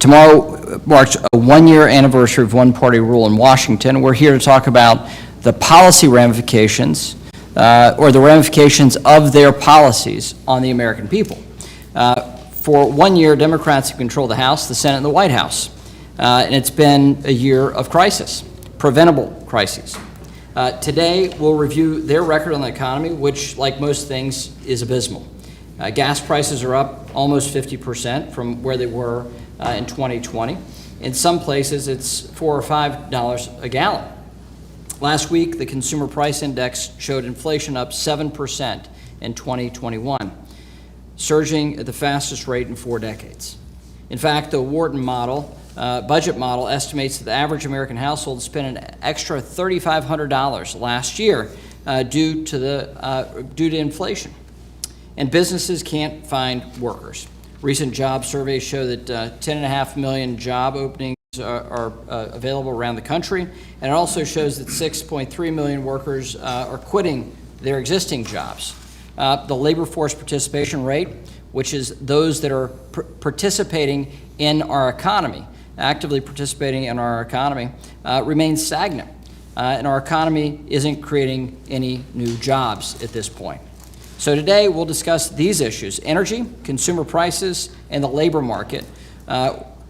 Tomorrow marks a one-year anniversary of one-party rule in Washington. We're here to talk about the policy ramifications, or the ramifications of their policies on the American people. For 1 year, Democrats have controlled the House, the Senate, and the White House. And it's been a year of crisis, preventable crises. Today, we'll review their record on the economy, which, like most things, is abysmal. Gas prices are up almost 50% from where they were in 2020. In some places, it's $4 or $5 a gallon. Last week, the Consumer Price Index showed inflation up 7% in 2021, surging at the fastest rate in 4 decades. In fact, the Wharton model, budget model, estimates that the average American household spent an extra $3,500 last year due to inflation. And businesses can't find workers. Recent job surveys show that 10.5 million job openings are available around the country, and it also shows that 6.3 million workers are quitting their existing jobs. The labor force participation rate, which is those that are participating in our economy, actively participating in our economy, remains stagnant, and our economy isn't creating any new jobs at this point. So today we'll discuss these issues: energy, consumer prices, and the labor market,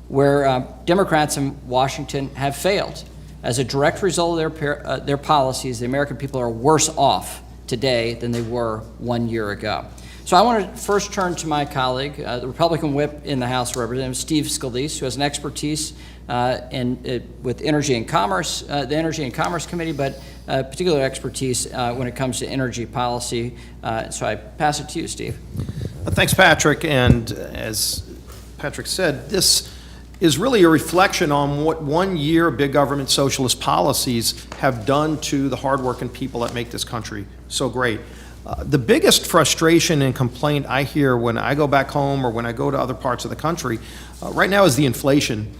where Democrats in Washington have failed. As a direct result of their policies, the American people are worse off today than they were 1 year ago. So I want to first turn to my colleague, the Republican whip in the House of Representatives, Steve Scalise, who has an expertise with Energy and Commerce, the Energy and Commerce Committee, but particular expertise when it comes to energy policy. So I pass it to you, Steve. Thanks, Patrick. And as Patrick said, this is really a reflection on what 1 year big government socialist policies have done to the hardworking people that make this country so great. The biggest frustration and complaint I hear when I go back home or when I go to other parts of the country right now is the inflation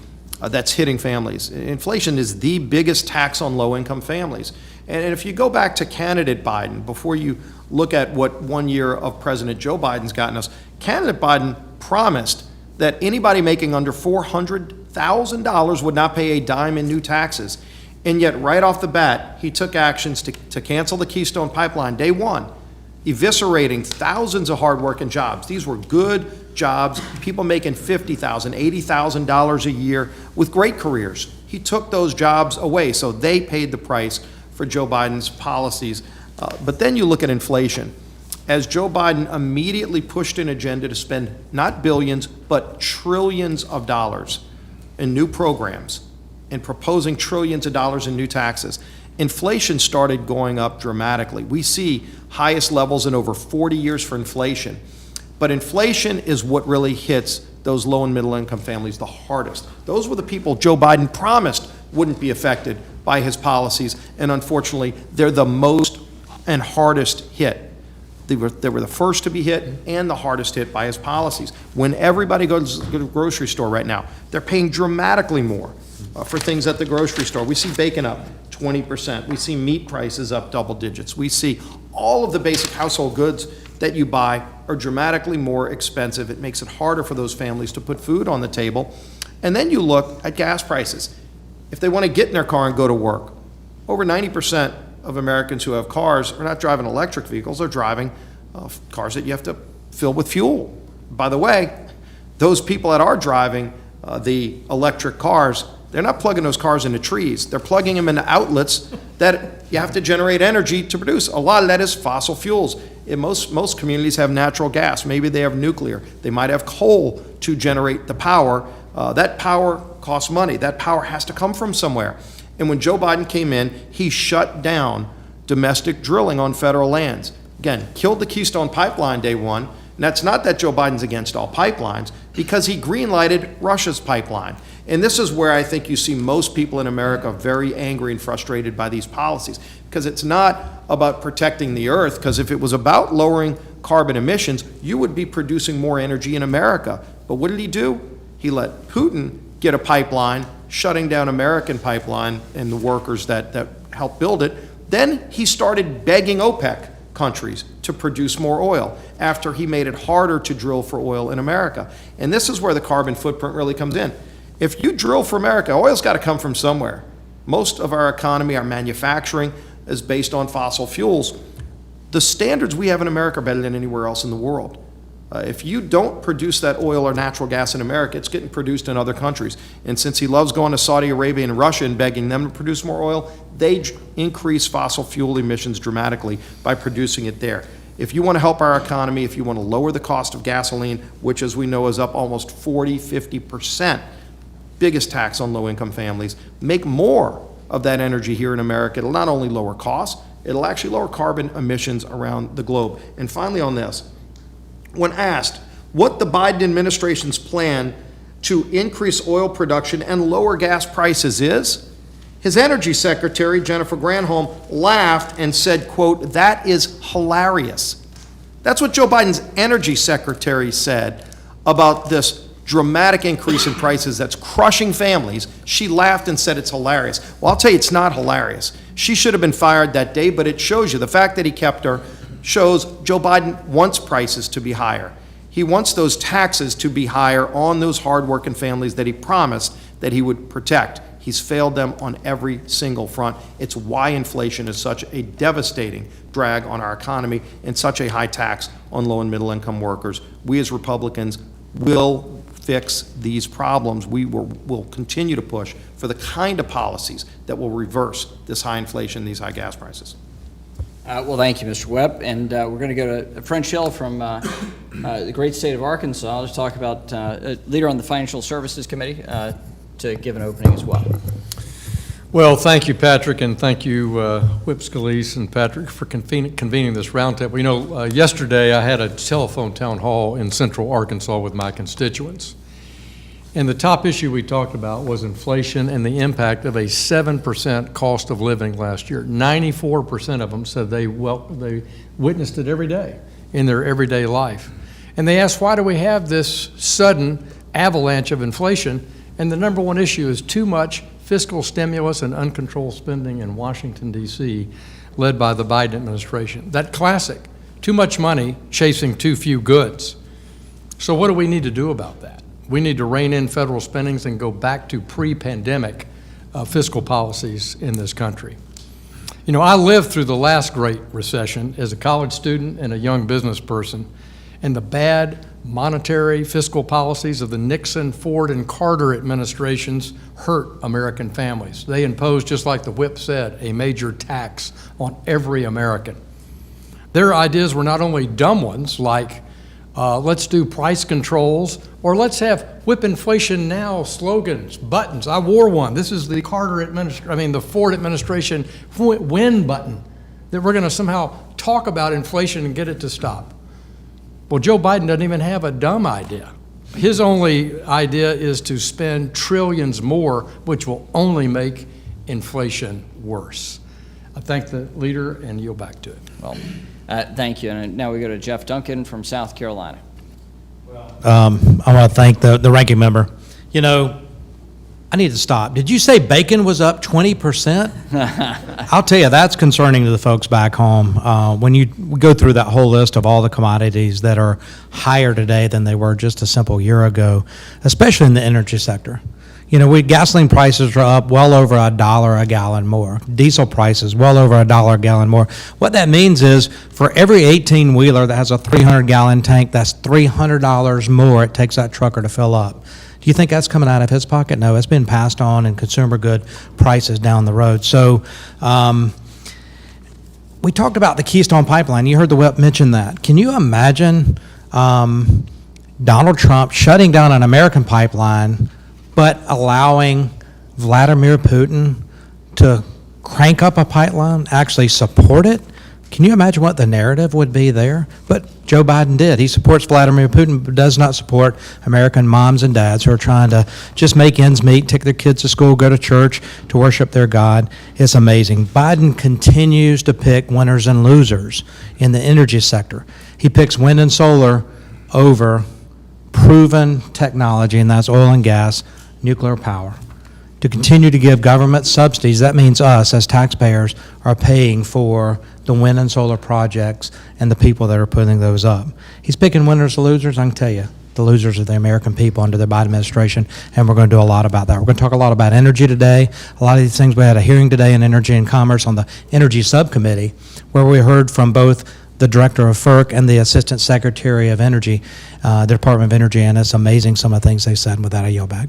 that's hitting families. Inflation is the biggest tax on low-income families. And if you go back to candidate Biden, before you look at what 1 year of President Joe Biden's gotten us, candidate Biden promised that anybody making under $400,000 would not pay a dime in new taxes. And yet, right off the bat, he took actions to cancel the Keystone Pipeline day one, eviscerating thousands of hardworking jobs. These were good jobs, people making $50,000, $80,000 a year with great careers. He took those jobs away, so they paid the price for Joe Biden's policies. But then you look at inflation. As Joe Biden immediately pushed an agenda to spend not billions, but trillions of dollars in new programs and proposing trillions of dollars in new taxes, inflation started going up dramatically. We see highest levels in over 40 years for inflation. But inflation is what really hits those low and middle income families the hardest. Those were the people Joe Biden promised wouldn't be affected by his policies, and unfortunately, they're the most and hardest hit. They were the first to be hit and the hardest hit by his policies. When everybody goes to the grocery store right now, they're paying dramatically more for things at the grocery store. We see bacon up 20%. We see meat prices up double digits. We see all of the basic household goods that you buy are dramatically more expensive. It makes it harder for those families to put food on the table. And then you look at gas prices. If they want to get in their car and go to work, over 90% of Americans who have cars are not driving electric vehicles, they're driving cars that you have to fill with fuel. By the way, those people that are driving the electric cars, they're not plugging those cars into trees. They're plugging them into outlets that you have to generate energy to produce. A lot of that is fossil fuels. In most communities have natural gas. Maybe they have nuclear. They might have coal to generate the power. That power costs money. That power has to come from somewhere. And when Joe Biden came in, he shut down domestic drilling on federal lands. Again, killed the Keystone Pipeline day one. And that's not that Joe Biden's against all pipelines, because he green-lighted Russia's pipeline. And this is where I think you see most people in America very angry and frustrated by these policies, because it's not about protecting the earth, because if it was about lowering carbon emissions, you would be producing more energy in America. But what did he do? He let Putin get a pipeline, shutting down American pipeline and the workers that helped build it. Then he started begging OPEC countries to produce more oil after he made it harder to drill for oil in America. And this is where the carbon footprint really comes in. If you drill for America, oil's got to come from somewhere. Most of our economy, our manufacturing, is based on fossil fuels. The standards we have in America are better than anywhere else in the world. If you don't produce that oil or natural gas in America, it's getting produced in other countries. And since he loves going to Saudi Arabia and Russia and begging them to produce more oil, they increase fossil fuel emissions dramatically by producing it there. If you want to help our economy, if you want to lower the cost of gasoline, which as we know is up almost 40–50%, biggest tax on low-income families, make more of that energy here in America. It'll not only lower costs, it'll actually lower carbon emissions around the globe. And finally on this, when asked what the Biden administration's plan to increase oil production and lower gas prices is, his energy secretary, Jennifer Granholm, laughed and said, quote, "That is hilarious." That's what Joe Biden's energy secretary said about this dramatic increase in prices that's crushing families. She laughed and said it's hilarious. Well, I'll tell you, it's not hilarious. She should have been fired that day, but it shows you, the fact that he kept her shows Joe Biden wants prices to be higher. He wants those taxes to be higher on those hardworking families that he promised that he would protect. He's failed them on every single front. It's why inflation is such a devastating drag on our economy and such a high tax on low and middle income workers. We as Republicans will fix these problems. We will continue to push for the kind of policies that will reverse this high inflation, these high gas prices. Well, thank you, Mr. Webb. And we're going to go to French Hill from the great state of Arkansas. Let's talk about leader on the Financial Services Committee to give an opening as well. Well, thank you, Patrick, and thank you, Whip Scalise and Patrick, for convening this roundtable. You know, yesterday I had a telephone town hall in central Arkansas with my constituents. And the top issue we talked about was inflation and the impact of a 7% cost of living last year. 94% of them said they witnessed it every day in their everyday life. And they asked, why do we have this sudden avalanche of inflation? And the number one issue is too much fiscal stimulus and uncontrolled spending in Washington, D.C., led by the Biden administration. That classic, too much money chasing too few goods. So what do we need to do about that? We need to rein in federal spendings and go back to pre-pandemic fiscal policies in this country. You know, I lived through the last Great Recession as a college student and a young business person, and the bad monetary fiscal policies of the Nixon, Ford, and Carter administrations hurt American families. They imposed, just like the whip said, a major tax on every American. Their ideas were not only dumb ones, like let's do price controls, or let's have whip inflation now slogans, buttons. I wore one. This is the the Ford administration win button, that we're going to somehow talk about inflation and get it to stop. Well, Joe Biden doesn't even have a dumb idea. His only idea is to spend trillions more, which will only make inflation worse. I thank the leader and yield back to him. Well, thank you. And now we go to Jeff Duncan from South Carolina. I want to thank the ranking member. You know, I need to stop. Did you say bacon was up 20%? I'll tell you, that's concerning to the folks back home. When you go through that whole list of all the commodities that are higher today than they were just a simple year ago, especially in the energy sector. You know, gasoline prices are up well over $1 a gallon more. Diesel prices well over $1 a gallon more. What that means is for every 18-wheeler that has a 300-gallon tank, that's $300 more it takes that trucker to fill up. Do you think that's coming out of his pocket? No, it's been passed on in consumer good prices down the road. So we talked about the Keystone Pipeline. You heard the whip mention that. Can you imagine Donald Trump shutting down an American pipeline but allowing Vladimir Putin to crank up a pipeline, actually support it? Can you imagine what the narrative would be there? But Joe Biden did. He supports Vladimir Putin, but does not support American moms and dads who are trying to just make ends meet, take their kids to school, go to church, to worship their God. It's amazing. Biden continues to pick winners and losers in the energy sector. He picks wind and solar over proven technology, and that's oil and gas, nuclear power. To continue to give government subsidies, that means us as taxpayers are paying for the wind and solar projects and the people that are putting those up. He's picking winners and losers. I can tell you, the losers are the American people under the Biden administration, and we're going to do a lot about that. We're going to talk a lot about energy today. A lot of these things, we had a hearing today in Energy and Commerce on the Energy Subcommittee, where we heard from both the Director of FERC and the Assistant Secretary of Energy, the Department of Energy, and it's amazing some of the things they said. With that, I yield back.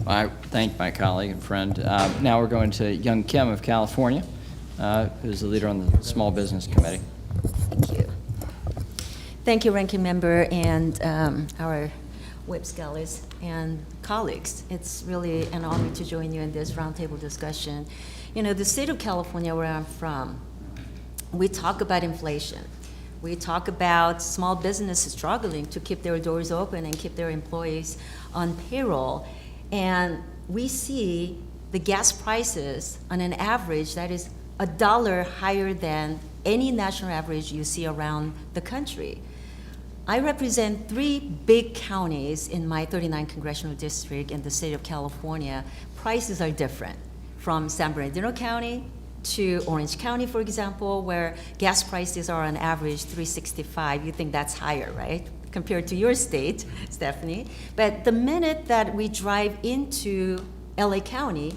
I thank my colleague and friend. Now we're going to Young Kim of California, who's the leader on the Small Business Committee. Thank you. Thank you, Ranking Member, and our whip scholars and colleagues. It's really an honor to join you in this roundtable discussion. You know, the state of California, where I'm from, we talk about inflation. We talk about small businesses struggling to keep their doors open and keep their employees on payroll. And we see the gas prices on an average that is $1 higher than any national average you see around the country. I represent 3 big counties in my 39 congressional district in the state of California. Prices are different from San Bernardino County to Orange County, for example, where gas prices are on average $3.65. You think that's higher, right? Compared to your state, Stephanie. But the minute that we drive into LA County,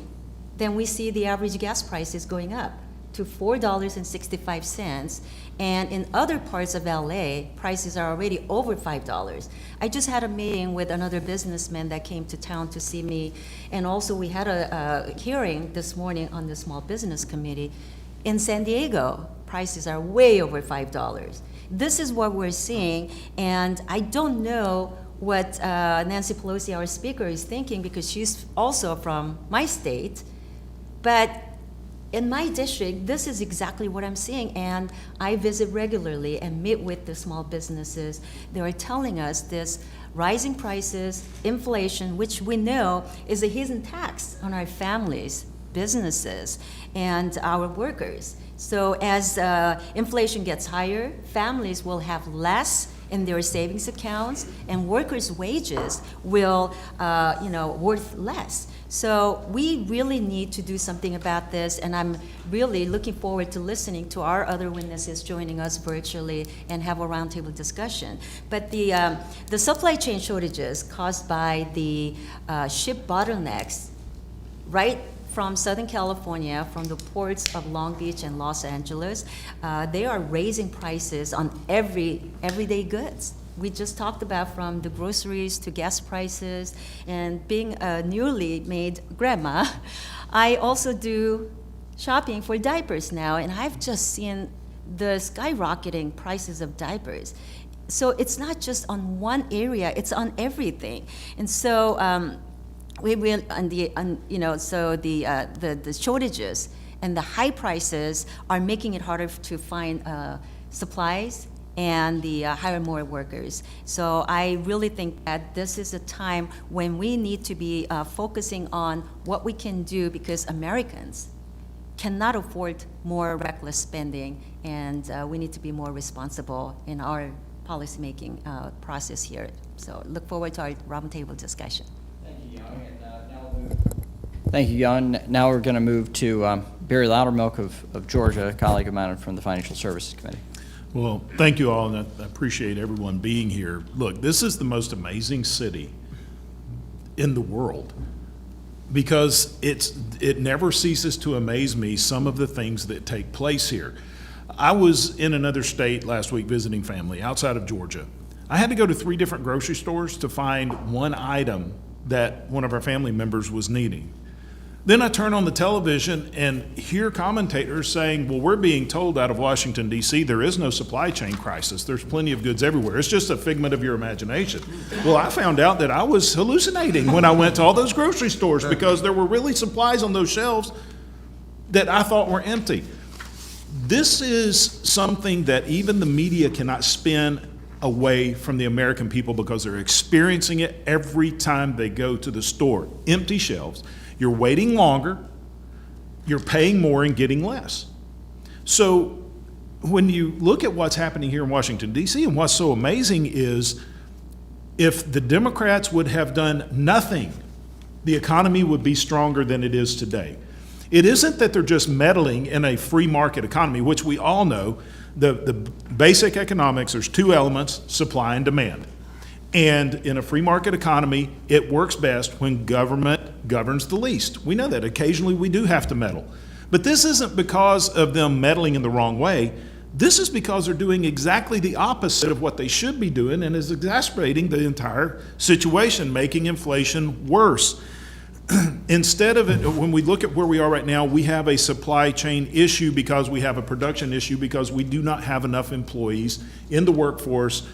then we see the average gas prices going up to $4.65. And in other parts of LA, prices are already over $5. I just had a meeting with another businessman that came to town to see me, and also we had a hearing this morning on the Small Business Committee. In San Diego, prices are way over $5. This is what we're seeing, and I don't know what Nancy Pelosi, our speaker, is thinking, because she's also from my state, but in my district, this is exactly what I'm seeing, and I visit regularly and meet with the small businesses. They are telling us this rising prices, inflation, which we know is a hidden tax on our families, businesses, and our workers. So as inflation gets higher, families will have less in their savings accounts, and workers' wages will, worth less. So we really need to do something about this, and I'm really looking forward to listening to our other witnesses joining us virtually and have a roundtable discussion. But the supply chain shortages caused by the ship bottlenecks, right from Southern California, from the ports of Long Beach and Los Angeles, they are raising prices on everyday goods. We just talked about from the groceries to gas prices, and being a newly made grandma, I also do shopping for diapers now, and I've just seen the skyrocketing prices of diapers. So it's not just on one area, it's on everything. And so we will, the shortages and the high prices are making it harder to find supplies and hire more workers. So I really think that this is a time when we need to be focusing on what we can do, because Americans cannot afford more reckless spending, and we need to be more responsible in our policymaking process here. So look forward to our roundtable discussion. Thank you, Jan. Now we're going to move to Barry Loudermilk of Georgia, a colleague of mine from the Financial Services Committee. Well, thank you all, and I appreciate everyone being here. Look, this is the most amazing city in the world, because it never ceases to amaze me, some of the things that take place here. I was in another state last week visiting family outside of Georgia. I had to go to 3 different grocery stores to find one item that one of our family members was needing. Then I turn on the television and hear commentators saying, well, we're being told out of Washington, D.C., there is no supply chain crisis. There's plenty of goods everywhere. It's just a figment of your imagination. Well, I found out that I was hallucinating when I went to all those grocery stores, because there were really supplies on those shelves that I thought were empty. This is something that even the media cannot spin away from the American people, because they're experiencing it every time they go to the store. Empty shelves. You're waiting longer, you're paying more and getting less. So when you look at what's happening here in Washington, D.C., and what's so amazing is, if the Democrats would have done nothing, the economy would be stronger than it is today. It isn't that they're just meddling in a free market economy, which we all know, the basic economics, there's 2 elements, supply and demand. And in a free market economy, it works best when government governs the least. We know that. Occasionally we do have to meddle. But this isn't because of them meddling in the wrong way. This is because they're doing exactly the opposite of what they should be doing and is exacerbating the entire situation, making inflation worse. Instead of it, when we look at where we are right now, we have a supply chain issue because we have a production issue because we do not have enough employees in the workforce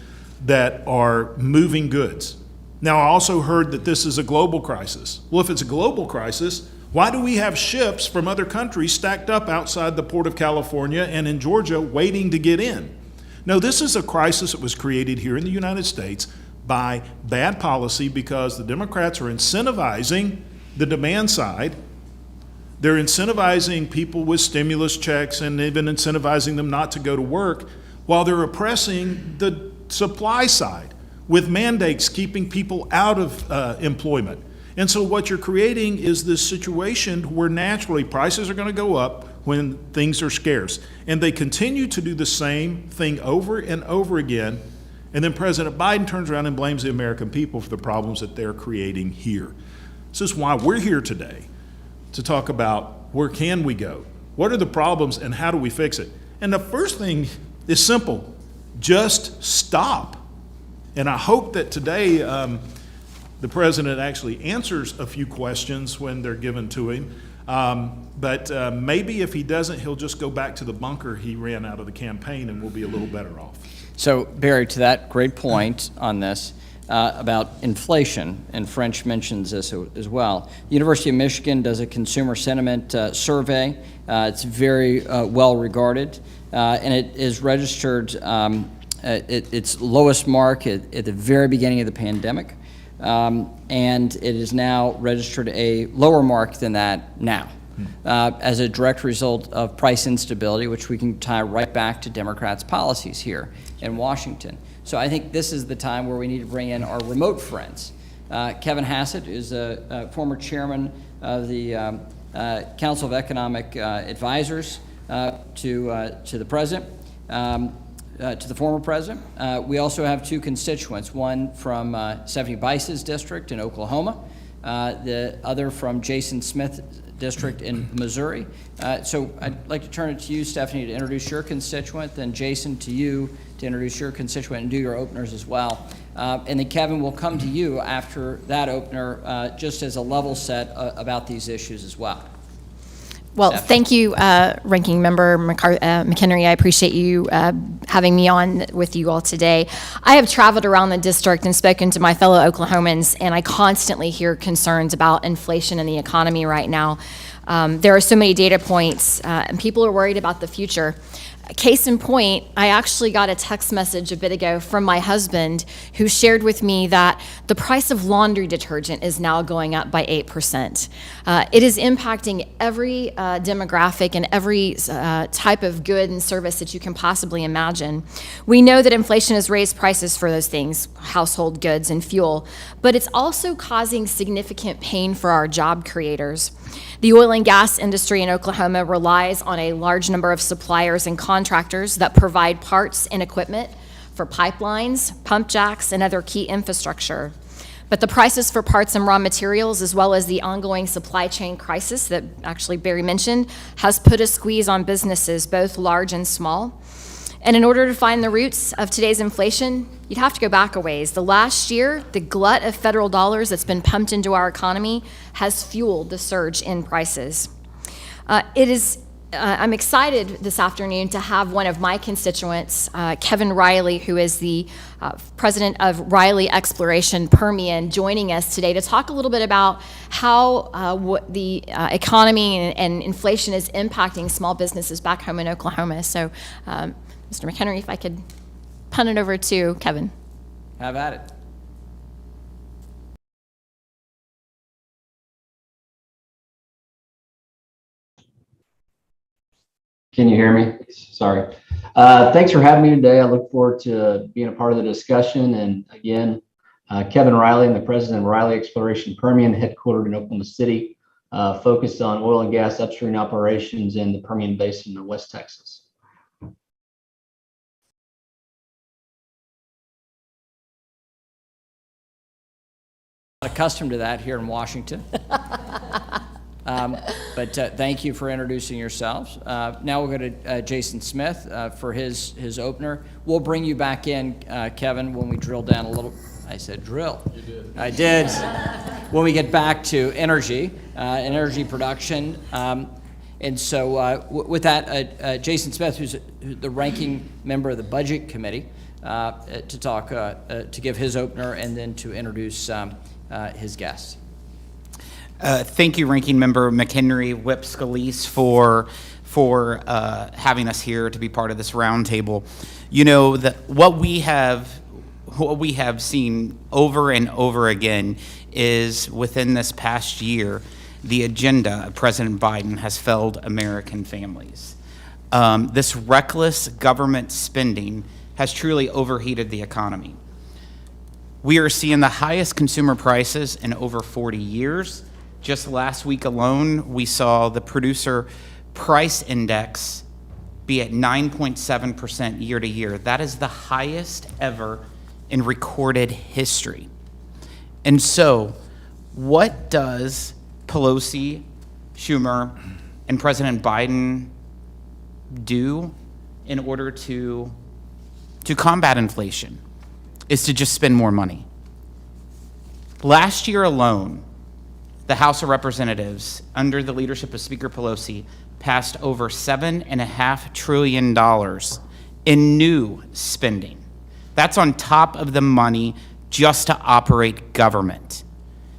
that are moving goods. Now, I also heard that this is a global crisis. Well, if it's a global crisis, why do we have ships from other countries stacked up outside the Port of California and in Georgia waiting to get in? No, this is a crisis that was created here in the United States by bad policy because the Democrats are incentivizing the demand side. They're incentivizing people with stimulus checks and even incentivizing them not to go to work while they're oppressing the supply side with mandates keeping people out of employment. And so what you're creating is this situation where naturally prices are going to go up when things are scarce. And they continue to do the same thing over and over again. And then President Biden turns around and blames the American people for the problems that they're creating here. This is why we're here today, to talk about where can we go? What are the problems and how do we fix it? And the first thing is simple. Just stop. And I hope that today the president actually answers a few questions when they're given to him. But maybe if he doesn't, he'll just go back to the bunker he ran out of the campaign and we'll be a little better off. So, Barry, to that great point on this about inflation, and French mentions this as well. The University of Michigan does a consumer sentiment survey. It's very well regarded, and it is registered its lowest mark at the very beginning of the pandemic, and it is now registered a lower mark than that now. As a direct result of price instability, which we can tie right back to Democrats' policies here in Washington. So I think this is the time where we need to bring in our remote friends. Kevin Hassett is a former chairman of the Council of Economic Advisors to the president, to the former president. We also have two constituents, one from Stephanie Bice's district in Oklahoma, the other from Jason Smith's district in Missouri. So I'd like to turn it to you, Stephanie, to introduce your constituent, then Jason to you to introduce your constituent and do your openers as well. And then Kevin, will come to you after that opener just as a level set about these issues as well. Well, Stephanie. thank you, Ranking Member McHenry. I appreciate you having me on with you all today. I have traveled around the district and spoken to my fellow Oklahomans, and I constantly hear concerns about inflation in the economy right now. There are so many data points, and people are worried about the future. Case in point, I actually got a text message a bit ago from my husband who shared with me that the price of laundry detergent is now going up by 8%. It is impacting every demographic and every type of good and service that you can possibly imagine. We know that inflation has raised prices for those things, household goods and fuel, but it's also causing significant pain for our job creators. The oil and gas industry in Oklahoma relies on a large number of suppliers and contractors that provide parts and equipment for pipelines, pump jacks, and other key infrastructure. But the prices for parts and raw materials, as well as the ongoing supply chain crisis that actually Barry mentioned, has put a squeeze on businesses, both large and small. And in order to find the roots of today's inflation, you'd have to go back a ways. The last year, the glut of federal dollars that's been pumped into our economy has fueled the surge in prices. I'm excited this afternoon to have one of my constituents, Kevin Reilly, who is the president of Reilly Exploration Permian, joining us today to talk a little bit about how what the economy and inflation is impacting small businesses back home in Oklahoma. So, Mr. McHenry, if I could punt it over to Kevin. Have at it. Can you hear me? Sorry. Thanks for having me today. I look forward to being a part of the discussion. And again, Kevin Reilly, I'm the president of Reilly Exploration Permian, headquartered in Oklahoma City, focused on oil and gas upstream operations in the Permian Basin of West Texas. accustomed to that here in Washington. But thank you for introducing yourselves. Now we'll go to Jason Smith for his opener. We'll bring you back in, Kevin, when we drill down a little. I said drill. You did. I did. When we get back to energy and energy production. And so with that, Jason Smith, who's the ranking member of the Budget Committee, to talk, to give his opener and then to introduce his guest. Thank you, Ranking Member McHenry, Whip Scalise, for having us here to be part of this roundtable. You know, what we have seen over and over again is within this past year, the agenda of President Biden has failed American families. This reckless government spending has truly overheated the economy. We are seeing the highest consumer prices in over 40 years. Just last week alone, we saw the producer price index be at 9.7% year to year. That is the highest ever in recorded history. And so, what does Pelosi, Schumer, and President Biden do in order to combat inflation? Is to just spend more money. Last year alone, the House of Representatives, under the leadership of Speaker Pelosi, passed over $7.5 trillion in new spending. That's on top of the money just to operate government.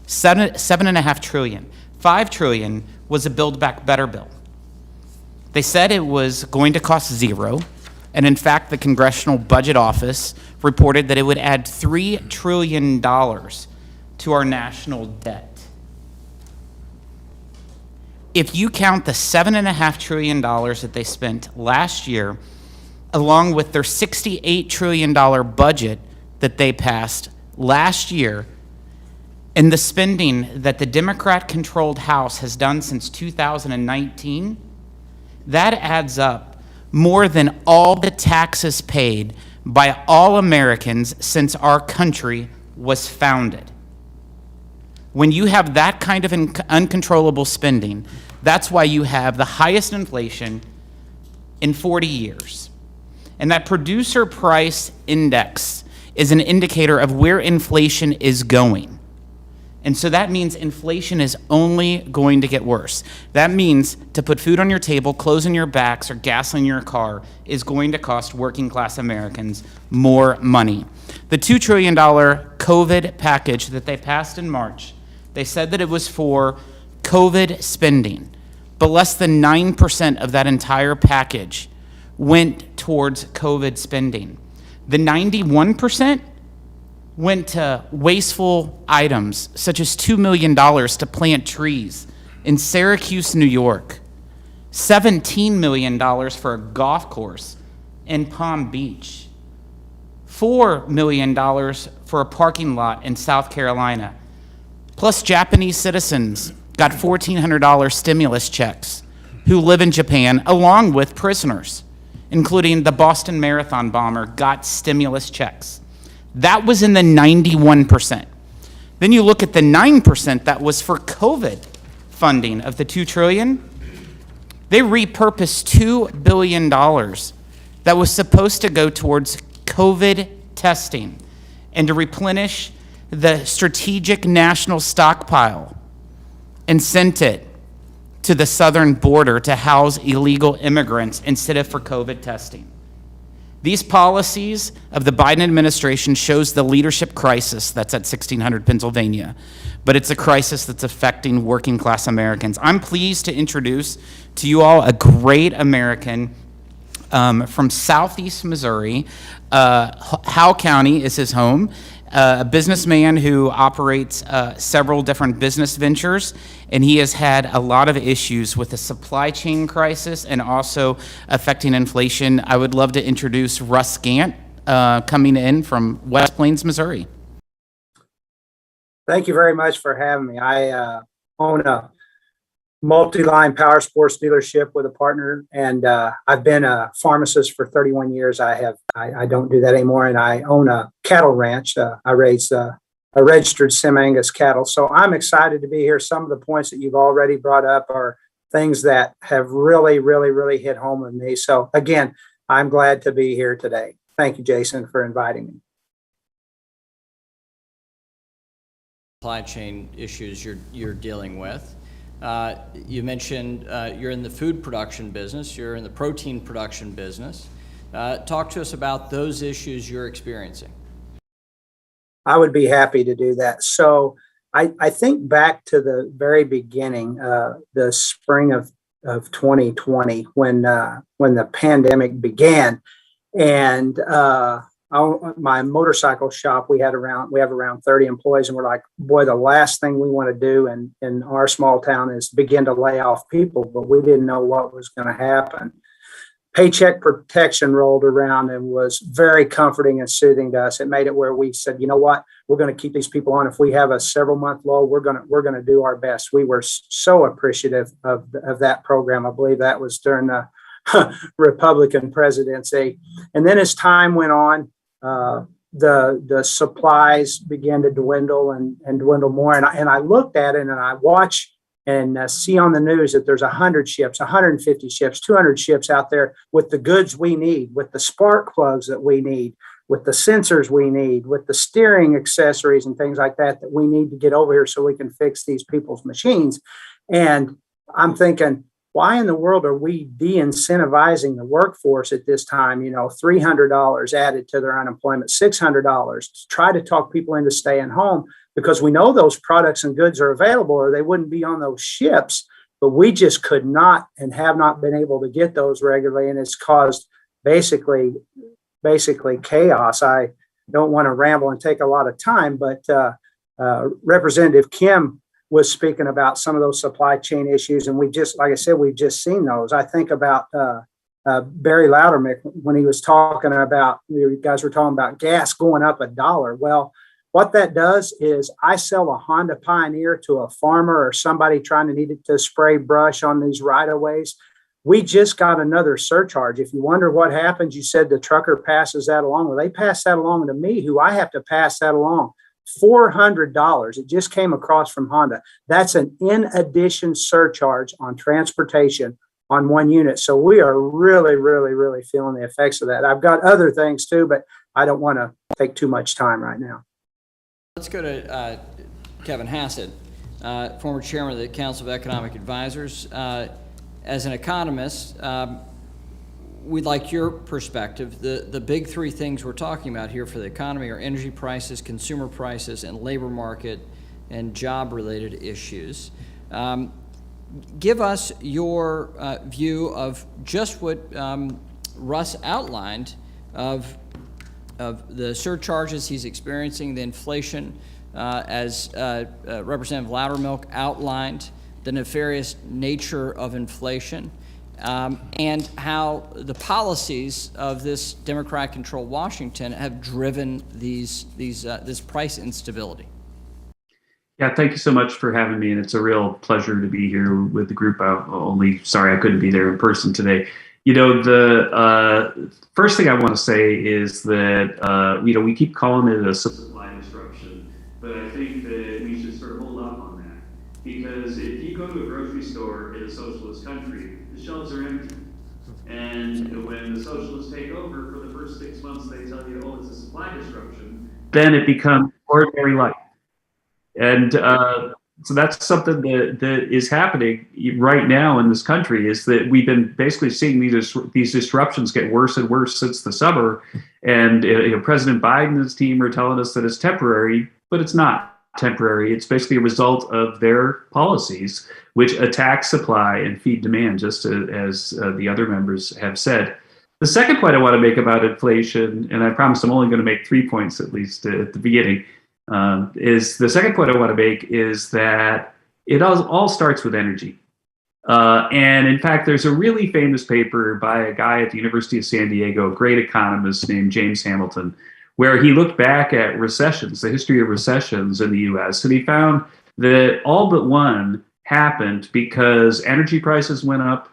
$7.5 trillion. $5 trillion was a Build Back Better bill. They said it was going to cost zero, and in fact, the Congressional Budget Office reported that it would add $3 trillion to our national debt. If you count the $7.5 trillion that they spent last year, along with their $68 trillion budget that they passed last year, and the spending that the Democrat-controlled House has done since 2019, that adds up more than all the taxes paid by all Americans since our country was founded. When you have that kind of uncontrollable spending, that's why you have the highest inflation in 40 years. And that producer price index is an indicator of where inflation is going. And so that means inflation is only going to get worse. That means to put food on your table, clothes on your backs, or gas in your car is going to cost working class Americans more money. The $2 trillion COVID package that they passed in March, they said that it was for COVID spending, but less than 9% of that entire package went towards COVID spending. The 91% went to wasteful items, such as $2 million to plant trees in Syracuse, New York, $17 million for a golf course in Palm Beach, $4 million for a parking lot in South Carolina. Plus, Japanese citizens got $1,400 stimulus checks who live in Japan, along with prisoners, including the Boston Marathon bomber, got stimulus checks. That was in the 91%. Then you look at the 9% that was for COVID funding of the $2 trillion. They repurposed $2 billion that was supposed to go towards COVID testing and to replenish the strategic national stockpile and sent it to the southern border to house illegal immigrants instead of for COVID testing. These policies of the Biden administration shows the leadership crisis that's at 1600 Pennsylvania, but it's a crisis that's affecting working class Americans. I'm pleased to introduce to you all a great American from Southeast Missouri. Howe County is his home. A businessman who operates several different business ventures, and he has had a lot of issues with the supply chain crisis and also affecting inflation. I would love to introduce Russ Gant, coming in from West Plains, Missouri. Thank you very much for having me. I own a multi-line power sports dealership with a partner, and I've been a pharmacist for 31 years. I don't do that anymore, and I own a cattle ranch. I raise registered Sem-Angus cattle. So I'm excited to be here. Some of the points that you've already brought up are things that have really, really, really hit home with me. So again, I'm glad to be here today. Thank you, Jason, for inviting me. Supply chain issues you're dealing with. You mentioned you're in the food production business, you're in the protein production business. Talk to us about those issues you're experiencing. I would be happy to do that. So I think back to the very beginning, the spring of 2020, when the pandemic began, and my motorcycle shop, we have around 30 employees, and we're like, boy, the last thing we want to do in our small town is begin to lay off people, but we didn't know what was going to happen. Paycheck protection rolled around and was very comforting and soothing to us. It made it where we said, you know what, we're going to keep these people on. If we have a several month lull, we're going to do our best. We were so appreciative of that program. I believe that was during the Republican presidency. And then as time went on, the supplies began to dwindle and dwindle more. And I looked at it and I watched and see on the news that there's 100 ships, 150 ships, 200 ships out there with the goods we need, with the spark plugs that we need, with the sensors we need, with the steering accessories and things like that we need to get over here so we can fix these people's machines. And I'm thinking, why in the world are we de-incentivizing the workforce at this time? You know, $300 added to their unemployment, $600 to try to talk people into staying home, because we know those products and goods are available or they wouldn't be on those ships, but we just could not and have not been able to get those regularly. And it's caused basically chaos. I don't want to ramble and take a lot of time, but Representative Kim was speaking about some of those supply chain issues. And like I said, we've just seen those. I think about Barry Loudermilk when he was talking about, you guys were talking about gas going up $1. Well, what that does is I sell a Honda Pioneer to a farmer or somebody trying to need it to spray brush on these right-of-ways. We just got another surcharge. If you wonder what happens, you said the trucker passes that along. Well, they pass that along to me, who I have to pass that along. $400. It just came across from Honda. That's an in addition surcharge on transportation on one unit. So we are really, really, really feeling the effects of that. I've got other things too, but I don't want to take too much time right now. Let's go to Kevin Hassett, former chairman of the Council of Economic Advisors. As an economist, we'd like your perspective. The big three things we're talking about here for the economy are energy prices, consumer prices, and labor market and job-related issues. Give us your view of just what Russ outlined of the surcharges he's experiencing, the inflation, as Representative Loudermilk outlined, the nefarious nature of inflation, and how the policies of this Democrat-controlled Washington have driven this price instability. Yeah, thank you so much for having me, and it's a real pleasure to be here with the group. Sorry I couldn't be there in person today. You know, the first thing I want to say is that, we keep calling it a supply disruption, but I think that we should sort of hold off on that. Because if you go to a grocery store in a socialist country, the shelves are empty. And when the socialists take over, for the first 6 months, they tell you, oh, it's a supply disruption. Then it becomes ordinary life. And so that's something that is happening right now in this country, is that we've been basically seeing these disruptions get worse and worse since the summer. And President Biden and his team are telling us that it's temporary, but it's not temporary. It's basically a result of their policies, which attack supply and feed demand, just as the other members have said. The second point I want to make about inflation, and I promise I'm only going to make 3 points at least at the beginning, is the second point I want to make is that it all starts with energy. And in fact, there's a really famous paper by a guy at the University of San Diego, a great economist named James Hamilton, where he looked back at recessions, the history of recessions in the US, and he found that all but one happened because energy prices went up.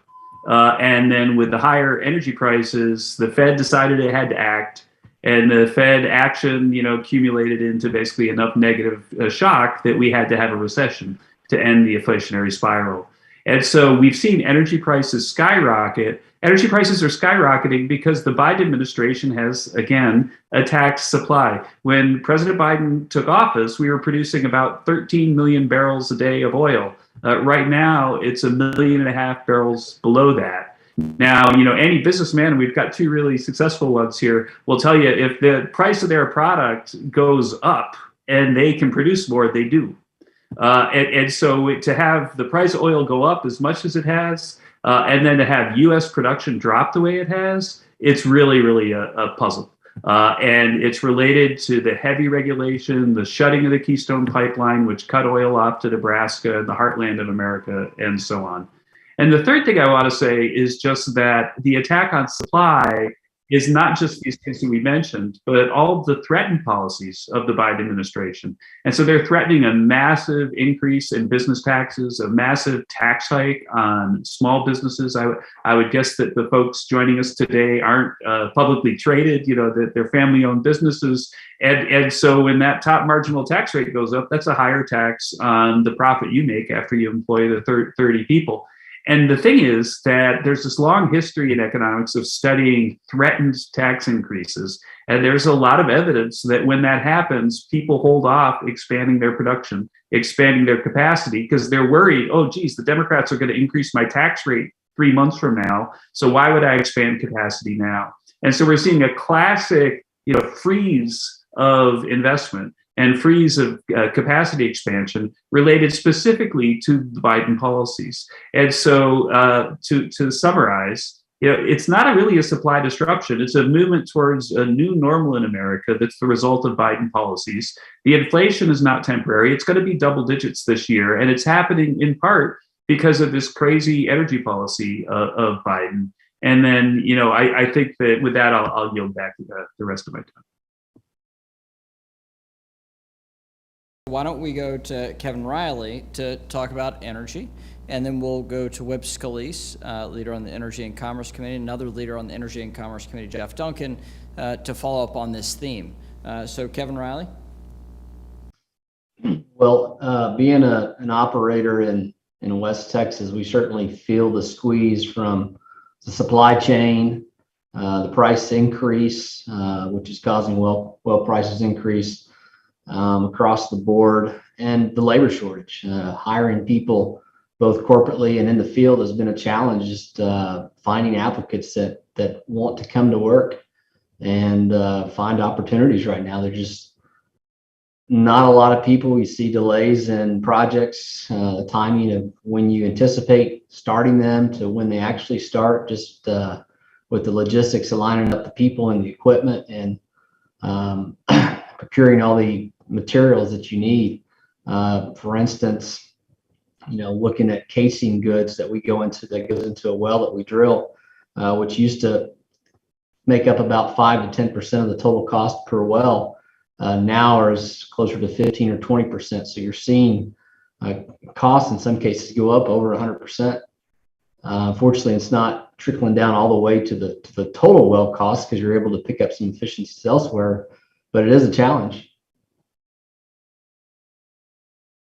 And then with the higher energy prices, the Fed decided it had to act. And the Fed action, accumulated into basically enough negative shock that we had to have a recession to end the inflationary spiral. And so we've seen energy prices skyrocket. Energy prices are skyrocketing because the Biden administration has, again, attacked supply. When President Biden took office, we were producing about 13 million barrels a day of oil. Right now, it's 1.5 million barrels below that. Now, any businessman, and we've got two really successful ones here, will tell you if the price of their product goes up and they can produce more, they do. And so to have the price of oil go up as much as it has, and then to have U.S. production drop the way it has, it's really, really a puzzle. And it's related to the heavy regulation, the shutting of the Keystone Pipeline, which cut oil off to Nebraska, the heartland of America, and so on. And the third thing I want to say is just that the attack on supply is not just these things that we mentioned, but all of the threatened policies of the Biden administration. And so they're threatening a massive increase in business taxes, a massive tax hike on small businesses. I would guess that the folks joining us today aren't publicly traded, that they're family-owned businesses. And so when that top marginal tax rate goes up, that's a higher tax on the profit you make after you employ the 30 people. And the thing is that there's this long history in economics of studying threatened tax increases. And there's a lot of evidence that when that happens, people hold off expanding their production, expanding their capacity, because they're worried, oh, geez, the Democrats are going to increase my tax rate 3 months from now. So why would I expand capacity now? And so we're seeing a classic, freeze of investment and freeze of capacity expansion related specifically to the Biden policies. And so to summarize, it's not really a supply disruption. It's a movement towards a new normal in America that's the result of Biden policies. The inflation is not temporary. It's going to be double digits this year. And it's happening in part because of this crazy energy policy of Biden. And then, I think that with that, I'll yield back the rest of my time. Why don't we go to Kevin Reilly to talk about energy, and then we'll go to Whip Scalise, leader on the Energy and Commerce Committee, another leader on the Energy and Commerce Committee, Jeff Duncan, to follow up on this theme. So Kevin Reilly? Well, being an operator in West Texas, we certainly feel the squeeze from the supply chain, the price increase, which is causing well prices increase across the board, and the labor shortage. Hiring people both corporately and in the field has been a challenge. Just finding applicants that want to come to work and find opportunities right now. There's just not a lot of people. We see delays in projects, the timing of when you anticipate starting them to when they actually start, just with the logistics of lining up the people and the equipment and procuring all the materials that you need. For instance, looking at casing goods that goes into a well that we drill, which used to make up about 5 to 10% of the total cost per well, now is closer to 15 or 20%. So you're seeing costs in some cases go up over 100%. Unfortunately, it's not trickling down all the way to the total well cost because you're able to pick up some efficiencies elsewhere, but it is a challenge.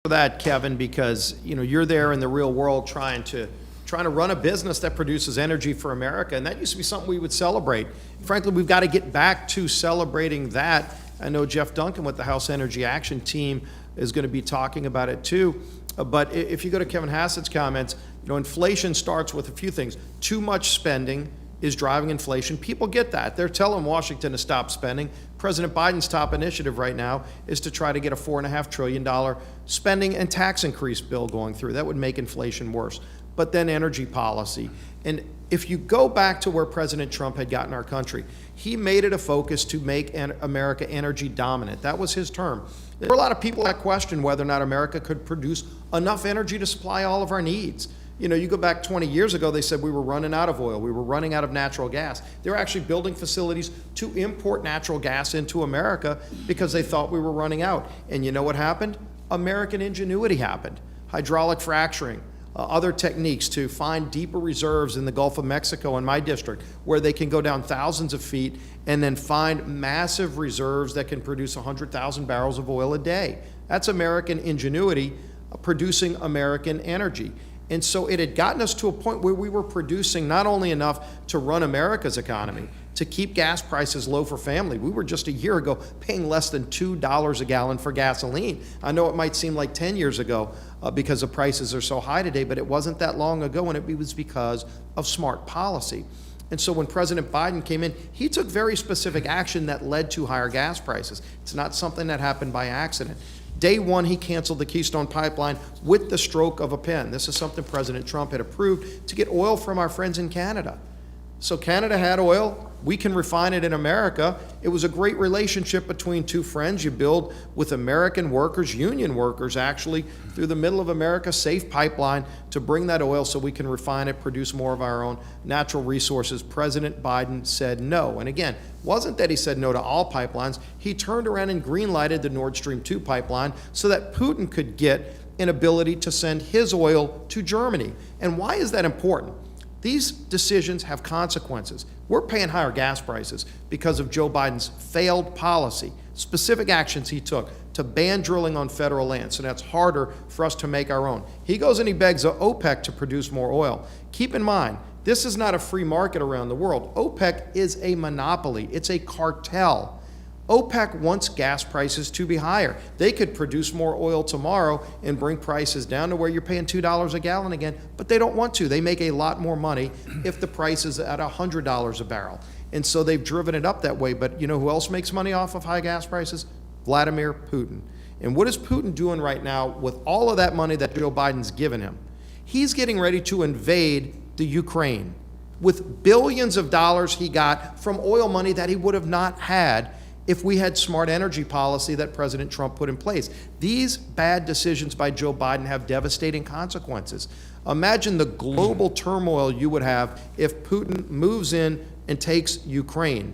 For that, Kevin, because you're there in the real world trying to run a business that produces energy for America, and that used to be something we would celebrate. Frankly, we've got to get back to celebrating that. I know Jeff Duncan with the House Energy Action Team is going to be talking about it too. But if you go to Kevin Hassett's comments, inflation starts with a few things. Too much spending is driving inflation. People get that. They're telling Washington to stop spending. President Biden's top initiative right now is to try to get a $4.5 trillion spending and tax increase bill going through. That would make inflation worse. But then energy policy. And if you go back to where President Trump had gotten our country, he made it a focus to make America energy dominant. That was his term. There were a lot of people that questioned whether or not America could produce enough energy to supply all of our needs. You go back 20 years ago, they said we were running out of oil. We were running out of natural gas. They were actually building facilities to import natural gas into America because they thought we were running out. And you know what happened? American ingenuity happened. Hydraulic fracturing, other techniques to find deeper reserves in the Gulf of Mexico in my district, where they can go down thousands of feet and then find massive reserves that can produce 100,000 barrels of oil a day. That's American ingenuity producing American energy. And so it had gotten us to a point where we were producing not only enough to run America's economy, to keep gas prices low for family. We were just a year ago paying less than $2 a gallon for gasoline. I know it might seem like 10 years ago because the prices are so high today, but it wasn't that long ago, and it was because of smart policy. And so when President Biden came in, he took very specific action that led to higher gas prices. It's not something that happened by accident. Day one, he canceled the Keystone Pipeline with the stroke of a pen. This is something President Trump had approved to get oil from our friends in Canada. So Canada had oil. We can refine it in America. It was a great relationship between two friends. You build with American workers, union workers actually, through the middle of America, safe pipeline to bring that oil so we can refine it, produce more of our own natural resources. President Biden said no. And again, wasn't that he said no to all pipelines. He turned around and green-lighted the Nord Stream 2 pipeline so that Putin could get an ability to send his oil to Germany. And why is that important? These decisions have consequences. We're paying higher gas prices because of Joe Biden's failed policy, specific actions he took to ban drilling on federal land, so that's harder for us to make our own. He goes and he begs OPEC to produce more oil. Keep in mind, this is not a free market around the world. OPEC is a monopoly. It's a cartel. OPEC wants gas prices to be higher. They could produce more oil tomorrow and bring prices down to where you're paying $2 a gallon again, but they don't want to. They make a lot more money if the price is at $100 a barrel. And so they've driven it up that way. But you know who else makes money off of high gas prices? Vladimir Putin. And what is Putin doing right now with all of that money that Joe Biden's given him? He's getting ready to invade the Ukraine with billions of dollars he got from oil money that he would have not had if we had smart energy policy that President Trump put in place. These bad decisions by Joe Biden have devastating consequences. Imagine the global turmoil you would have if Putin moves in and takes Ukraine.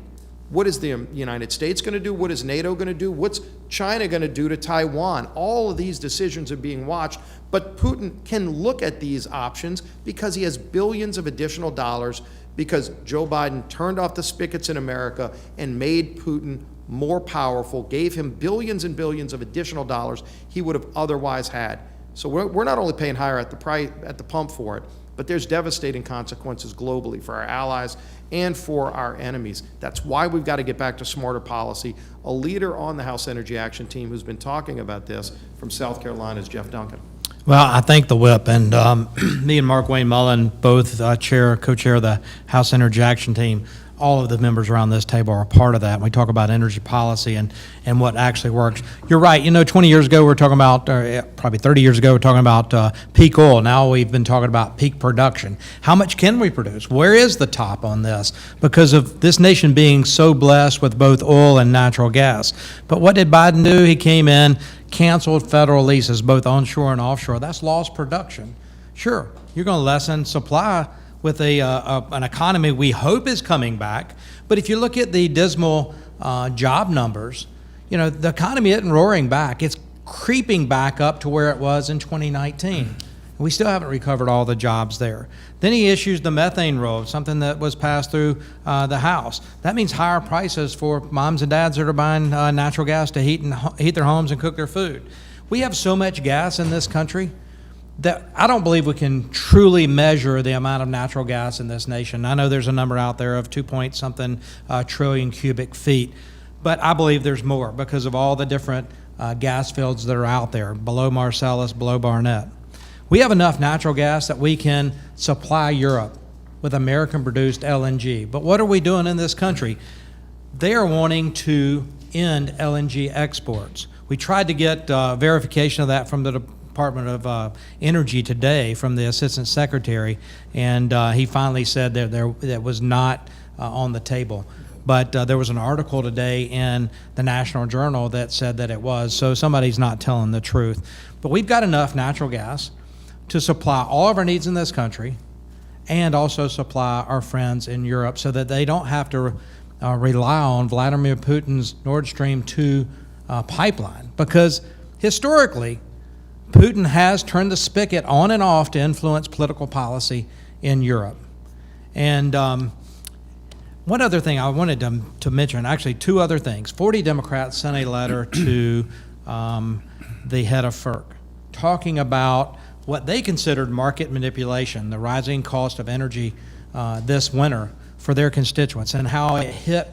What is the United States going to do? What is NATO going to do? What's China going to do to Taiwan? All of these decisions are being watched, but Putin can look at these options because he has billions of additional dollars because Joe Biden turned off the spigots in America and made Putin more powerful, gave him billions and billions of additional dollars he would have otherwise had. So we're not only paying higher at the pump for it, but there's devastating consequences globally for our allies and for our enemies. That's why we've got to get back to smarter policy. A leader on the House Energy Action Team who's been talking about this from South Carolina is Jeff Duncan. Well, I thank the whip, and me and Mark Wayne Mullen, both co-chair of the House Energy Action Team, all of the members around this table are a part of that. We talk about energy policy and what actually works. You're right. 20 years ago, we were talking about, probably 30 years ago, we were talking about peak oil. Now we've been talking about peak production. How much can we produce? Where is the top on this? Because of this nation being so blessed with both oil and natural gas. But what did Biden do? He came in, canceled federal leases, both onshore and offshore. That's lost production. Sure, you're going to lessen supply with an economy we hope is coming back. But if you look at the dismal job numbers, the economy isn't roaring back. It's creeping back up to where it was in 2019. We still haven't recovered all the jobs there. Then he issues the methane rule, something that was passed through the House. That means higher prices for moms and dads that are buying natural gas to heat their homes and cook their food. We have so much gas in this country that I don't believe we can truly measure the amount of natural gas in this nation. I know there's a number out there of 2-point-something trillion cubic feet, but I believe there's more because of all the different gas fields that are out there, below Marcellus, below Barnett. We have enough natural gas that we can supply Europe with American-produced LNG. But what are we doing in this country? They are wanting to end LNG exports. We tried to get verification of that from the Department of Energy today from the Assistant Secretary, and he finally said that was not on the table. But there was an article today in the National Journal that said that it was, so somebody's not telling the truth. But we've got enough natural gas to supply all of our needs in this country and also supply our friends in Europe so that they don't have to rely on Vladimir Putin's Nord Stream 2 pipeline. Because historically, Putin has turned the spigot on and off to influence political policy in Europe. And one other thing I wanted to mention, actually two other things. 40 Democrats sent a letter to the head of FERC talking about what they considered market manipulation, the rising cost of energy this winter for their constituents, and how it hit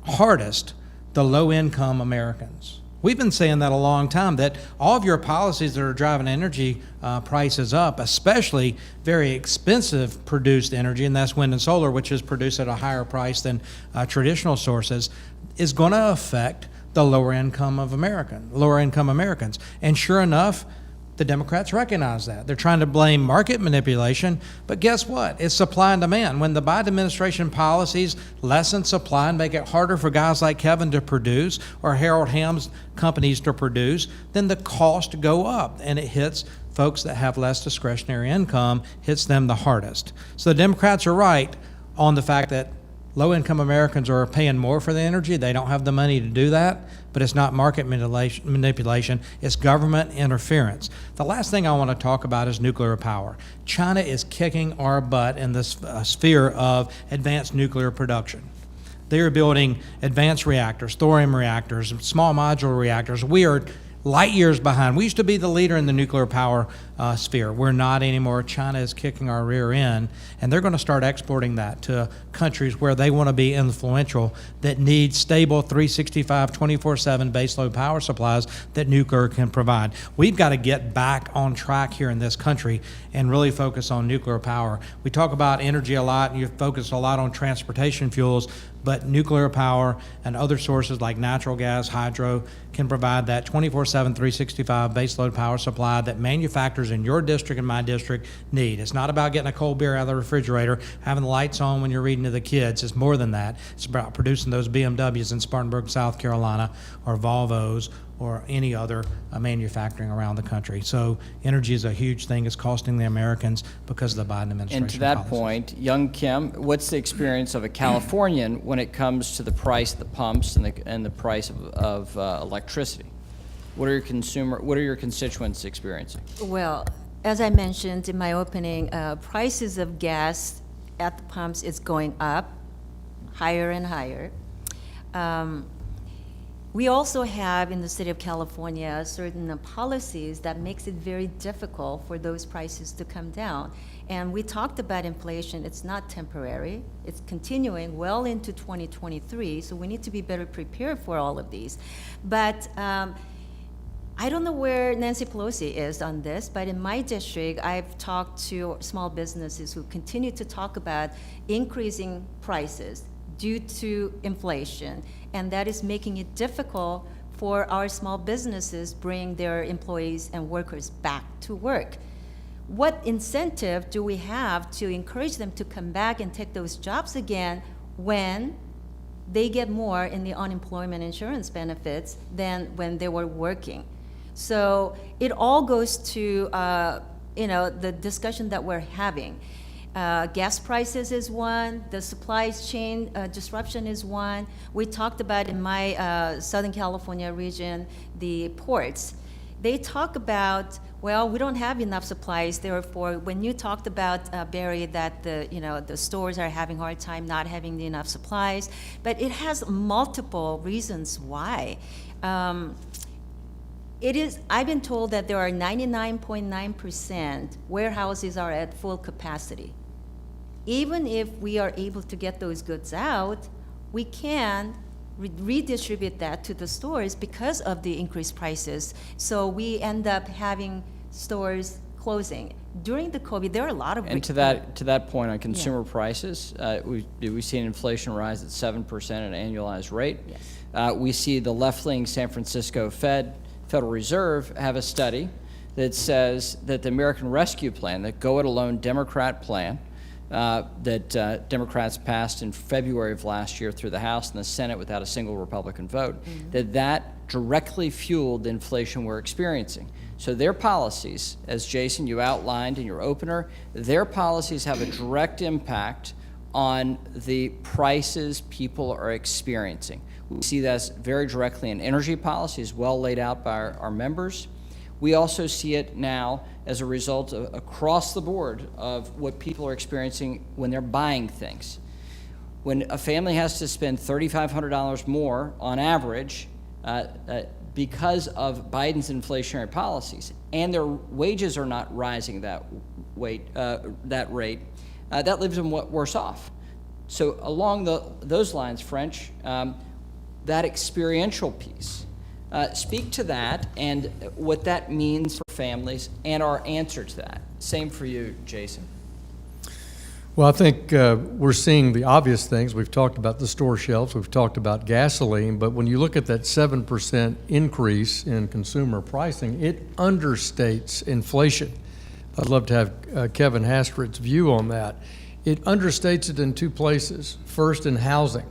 hardest the low-income Americans. We've been saying that a long time, that all of your policies that are driving energy prices up, especially very expensive produced energy, and that's wind and solar, which is produced at a higher price than traditional sources, is going to affect the lower income Americans. And sure enough, the Democrats recognize that. They're trying to blame market manipulation, but guess what? It's supply and demand. When the Biden administration policies lessen supply and make it harder for guys like Kevin to produce or Harold Ham's companies to produce, then the cost go up, and it hits folks that have less discretionary income, hits them the hardest. So the Democrats are right on the fact that low-income Americans are paying more for the energy. They don't have the money to do that, but it's not market manipulation. It's government interference. The last thing I want to talk about is nuclear power. China is kicking our butt in this sphere of advanced nuclear production. They are building advanced reactors, thorium reactors, small modular reactors. We are light years behind. We used to be the leader in the nuclear power sphere. We're not anymore. China is kicking our rear end, and they're going to start exporting that to countries where they want to be influential, that need stable 365, 24/7 baseload power supplies that nuclear can provide. We've got to get back on track here in this country and really focus on nuclear power. We talk about energy a lot, and you focus a lot on transportation fuels, but nuclear power and other sources like natural gas, hydro, can provide that 24/7, 365 baseload power supply that manufacturers in your district and my district need. It's not about getting a cold beer out of the refrigerator, having the lights on when you're reading to the kids. It's more than that. It's about producing those BMWs in Spartanburg, South Carolina, or Volvos, or any other manufacturing around the country. So energy is a huge thing. It's costing the Americans because of the Biden administration And to that policies. point, young Kim, what's the experience of a Californian when it comes to the price of the pumps and the price of electricity? What are your constituents experiencing? Well, as I mentioned in my opening, prices of gas at the pumps is going up, higher and higher. We also have in the state of California certain policies that makes it very difficult for those prices to come down. And we talked about inflation. It's not temporary. It's continuing well into 2023, so we need to be better prepared for all of these. But I don't know where Nancy Pelosi is on this, but in my district, I've talked to small businesses who continue to talk about increasing prices due to inflation, and that is making it difficult for our small businesses bring their employees and workers back to work. What incentive do we have to encourage them to come back and take those jobs again when they get more in the unemployment insurance benefits than when they were working? So it all goes to the discussion that we're having. Gas prices is one, the supply chain disruption is one. We talked about in my Southern California region, the ports. They talk about, well, we don't have enough supplies, therefore, when you talked about, Barry, that the stores are having a hard time not having enough supplies, but it has multiple reasons why. I've been told that there are 99.9% warehouses are at full capacity. Even if we are able to get those goods out, we can redistribute that to the stores because of the increased prices. So we end up having stores closing. During the COVID, there are a lot of... And to that point on consumer prices, we've seen inflation rise at 7% at an annualized rate. Yes. We see the left-leaning San Francisco Federal Reserve have a study that says that the American Rescue Plan, the go-it-alone Democrat plan, that Democrats passed in February of last year through the House and the Senate without a single Republican vote, that directly fueled the inflation we're experiencing. So their policies, as Jason, you outlined in your opener, their policies have a direct impact on the prices people are experiencing. We see that very directly in energy policies, well laid out by our members. We also see it now as a result of, across the board of what people are experiencing when they're buying things. When a family has to spend $3,500 more on average because of Biden's inflationary policies, and their wages are not rising that rate, that leaves them worse off. So along those lines, French, that experiential piece, speak to that and what that means for families and our answer to that. Same for you, Jason. Well, I think we're seeing the obvious things. We've talked about the store shelves, we've talked about gasoline, but when you look at that 7% increase in consumer pricing, it understates inflation. I'd love to have Kevin Hastrett's view on that. It understates it in two places. First, in housing.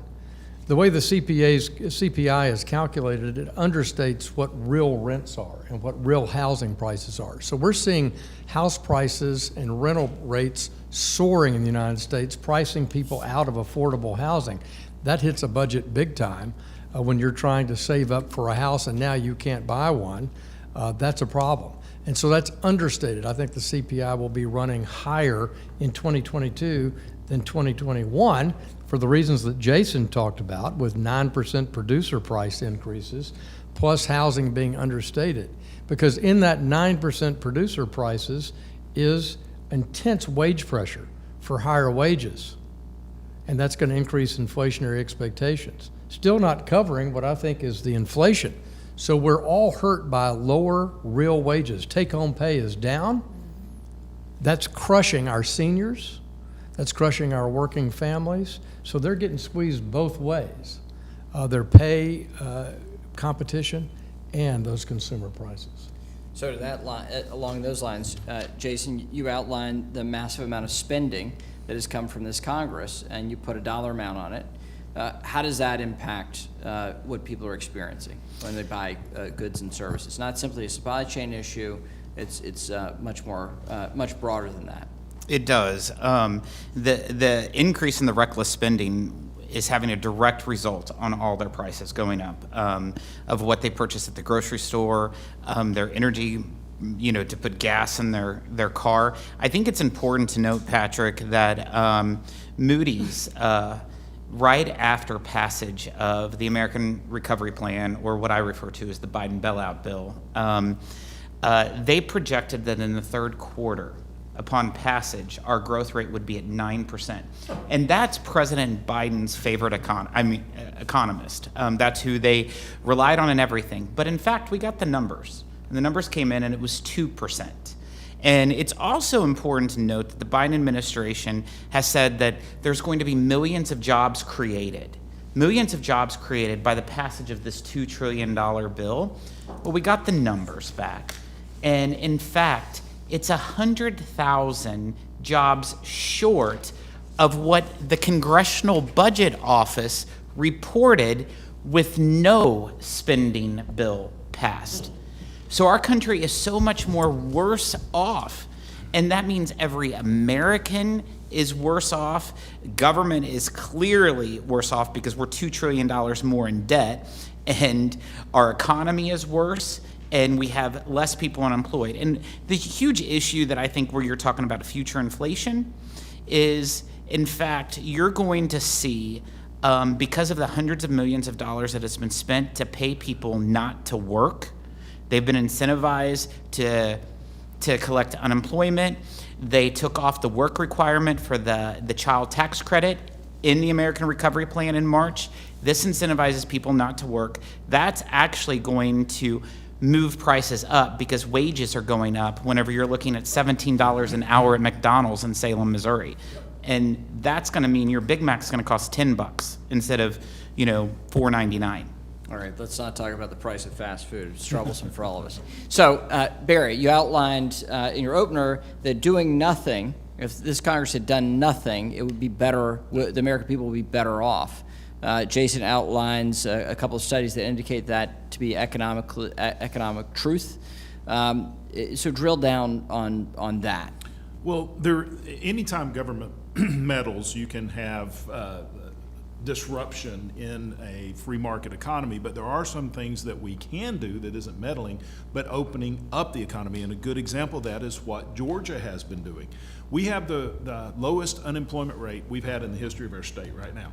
The way the CPI is calculated, it understates what real rents are and what real housing prices are. So we're seeing house prices and rental rates soaring in the United States, pricing people out of affordable housing. That hits a budget big time when you're trying to save up for a house and now you can't buy one. That's a problem. And so that's understated. I think the CPI will be running higher in 2022 than 2021 for the reasons that Jason talked about, with 9% producer price increases, plus housing being understated. Because in that 9% producer prices is intense wage pressure for higher wages. And that's going to increase inflationary expectations. Still not covering what I think is the inflation. So we're all hurt by lower real wages. Take-home pay is down. That's crushing our seniors. That's crushing our working families. So they're getting squeezed both ways. Their pay competition and those consumer prices. So to that along those lines, Jason, you outlined the massive amount of spending that has come from this Congress, and you put a dollar amount on it. How does that impact what people are experiencing when they buy goods and services? It's not simply a supply chain issue. It's much broader than that. It does. The increase in the reckless spending is having a direct result on all their prices going up, of what they purchase at the grocery store, their energy, to put gas in their car. I think it's important to note, Patrick, that Moody's, right after passage of the American Recovery Plan, or what I refer to as the Biden bailout bill, they projected that in the third quarter, upon passage, our growth rate would be at 9%. And that's President Biden's favorite economist. That's who they relied on in everything. But in fact, we got the numbers. And the numbers came in and it was 2%. And it's also important to note that the Biden administration has said that there's going to be millions of jobs created. Millions of jobs created by the passage of this $2 trillion bill. Well, we got the numbers back. And in fact, it's 100,000 jobs short of what the Congressional Budget Office reported with no spending bill passed. So our country is so much more worse off, and that means every American is worse off. Government is clearly worse off because we're $2 trillion more in debt, and our economy is worse, and we have less people unemployed. And the huge issue that I think where you're talking about future inflation is, in fact, you're going to see, because of the hundreds of millions of dollars that has been spent to pay people not to work, they've been incentivized to collect unemployment. They took off the work requirement for the child tax credit in the American Recovery Plan in March. This incentivizes people not to work. That's actually going to move prices up because wages are going up whenever you're looking at $17 an hour at McDonald's in Salem, Missouri. And that's going to mean your Big Mac's going to cost $10 instead of, $4.99. All right, let's not talk about the price of fast food. It's troublesome for all of us. So, Barry, you outlined in your opener that doing nothing, if this Congress had done nothing, it would be better, the American people would be better off. Jason outlines a couple of studies that indicate that to be economic truth. So drill down on that. Well, anytime government meddles, you can have disruption in a free market economy, but there are some things that we can do that isn't meddling, but opening up the economy. And a good example of that is what Georgia has been doing. We have the lowest unemployment rate we've had in the history of our state right now.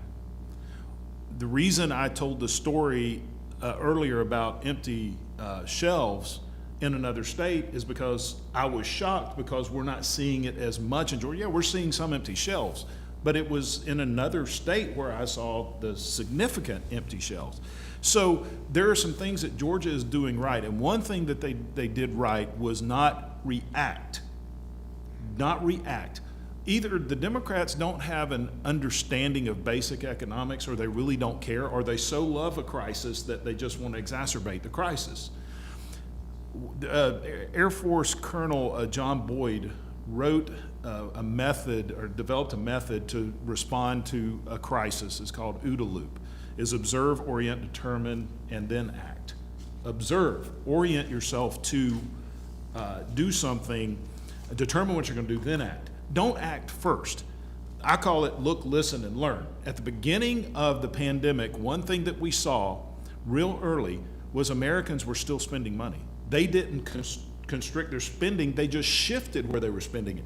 The reason I told the story earlier about empty shelves in another state is because I was shocked because we're not seeing it as much in Georgia. Yeah, we're seeing some empty shelves, but it was in another state where I saw the significant empty shelves. So there are some things that Georgia is doing right. And one thing that they did right was not react. Not react. Either the Democrats don't have an understanding of basic economics, or they really don't care, or they so love a crisis that they just want to exacerbate the crisis. Air Force Colonel John Boyd wrote a method, or developed a method to respond to a crisis. It's called OODA loop. Is observe, orient, determine, and then act. Observe, orient yourself to do something, determine what you're going to do, then act. Don't act first. I call it look, listen, and learn. At the beginning of the pandemic, one thing that we saw real early was Americans were still spending money. They didn't constrict their spending, they just shifted where they were spending it.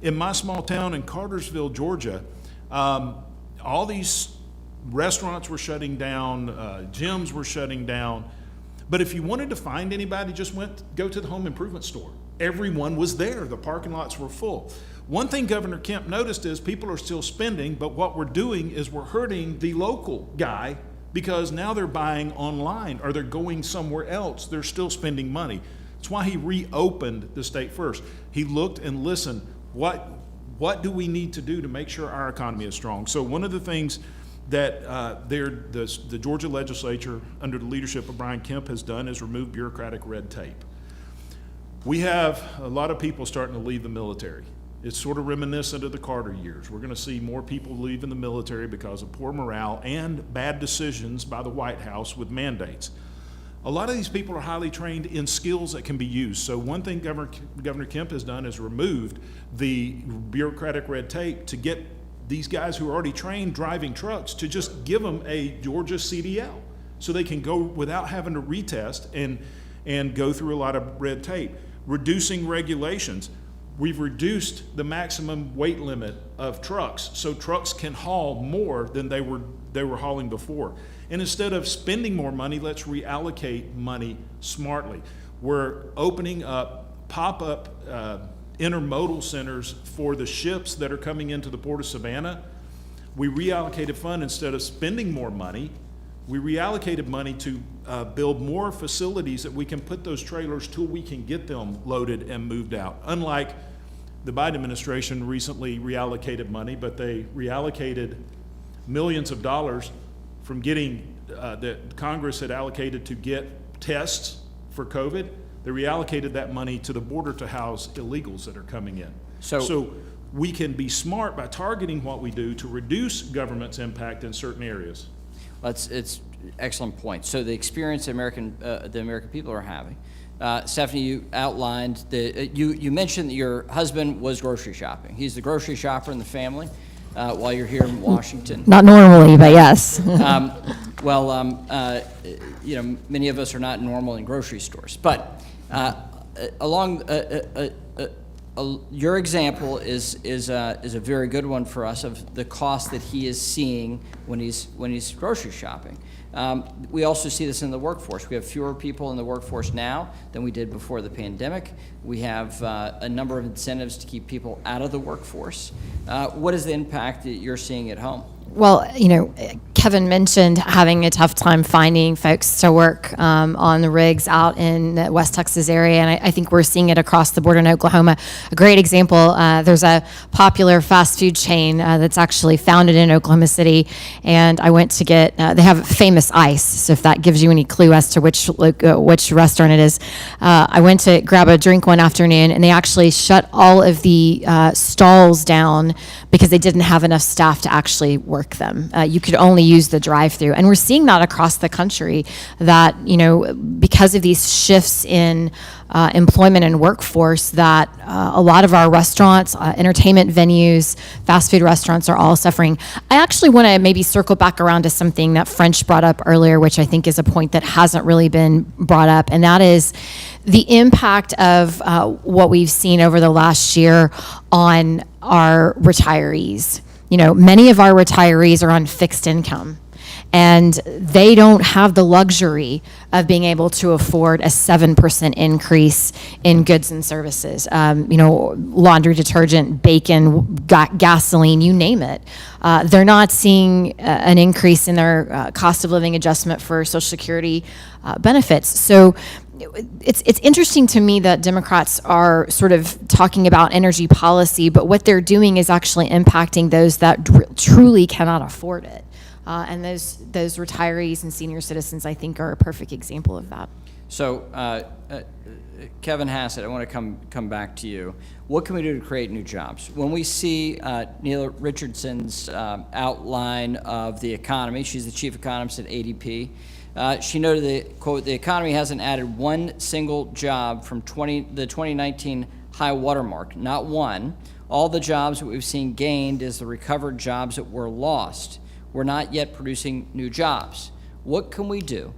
In my small town in Cartersville, Georgia, all these restaurants were shutting down, gyms were shutting down. But if you wanted to find anybody, just go to the home improvement store. Everyone was there. The parking lots were full. One thing Governor Kemp noticed is people are still spending, but what we're doing is we're hurting the local guy because now they're buying online or they're going somewhere else. They're still spending money. That's why he reopened the state first. He looked and listened. What do we need to do to make sure our economy is strong? So one of the things that the Georgia legislature, under the leadership of Brian Kemp, has done is remove bureaucratic red tape. We have a lot of people starting to leave the military. It's sort of reminiscent of the Carter years. We're going to see more people leaving the military because of poor morale and bad decisions by the White House with mandates. A lot of these people are highly trained in skills that can be used. So one thing Governor Kemp has done is removed the bureaucratic red tape to get these guys who are already trained driving trucks to just give them a Georgia CDL so they can go without having to retest and go through a lot of red tape. Reducing regulations. We've reduced the maximum weight limit of trucks so trucks can haul more than they were hauling before. And instead of spending more money, let's reallocate money smartly. We're opening up pop-up intermodal centers for the ships that are coming into the Port of Savannah. We reallocated fund instead of spending more money. We reallocated money to build more facilities that we can put those trailers till we can get them loaded and moved out. Unlike the Biden administration recently reallocated money, but they reallocated millions of dollars from getting that Congress had allocated to get tests for COVID. They reallocated that money to the border to house illegals that are coming in. So we can be smart by targeting what we do to reduce government's impact in certain areas. It's excellent point. So the experience the American people are having. Stephanie, you outlined you mentioned that your husband was grocery shopping. He's the grocery shopper in the family while you're here in Washington. Not normally, but yes. Many of us are not normal in grocery stores, but your example is a very good one for us of the cost that he is seeing when he's grocery shopping. We also see this in the workforce. We have fewer people in the workforce now than we did before the pandemic. We have a number of incentives to keep people out of the workforce. What is the impact that you're seeing at home? Well, Kevin mentioned having a tough time finding folks to work on the rigs out in the West Texas area, and I think we're seeing it across the border in Oklahoma. A great example, there's a popular fast food chain that's actually founded in Oklahoma City, and I went to get, they have famous ice, so if that gives you any clue as to which restaurant it is. I went to grab a drink one afternoon, and they actually shut all of the stalls down because they didn't have enough staff to actually work work them. You could only use the drive-through. And we're seeing that across the country, that, because of these shifts in employment and workforce, that a lot of our restaurants, entertainment venues, fast food restaurants are all suffering. I actually want to maybe circle back around to something that French brought up earlier, which I think is a point that hasn't really been brought up, and that is the impact of what we've seen over the last year on our retirees. Many of our retirees are on fixed income, and they don't have the luxury of being able to afford a 7% increase in goods and services. Laundry detergent, bacon, gasoline, you name it. They're not seeing an increase in their cost of living adjustment for Social Security benefits. So it's interesting to me that Democrats are sort of talking about energy policy, but what they're doing is actually impacting those that truly cannot afford it. And those retirees and senior citizens, I think, are a perfect example of that. So, Kevin Hassett, I want to come back to you. What can we do to create new jobs? When we see Neela Richardson's outline of the economy, she's the chief economist at ADP. She noted that, quote, the economy hasn't added one single job from the 2019 high watermark, not one. All the jobs that we've seen gained is the recovered jobs that were lost. We're not yet producing new jobs. What can we do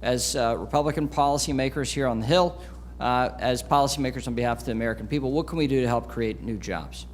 as Republican policymakers here on the Hill, as policymakers on behalf of the American people? What can we do to help create new jobs?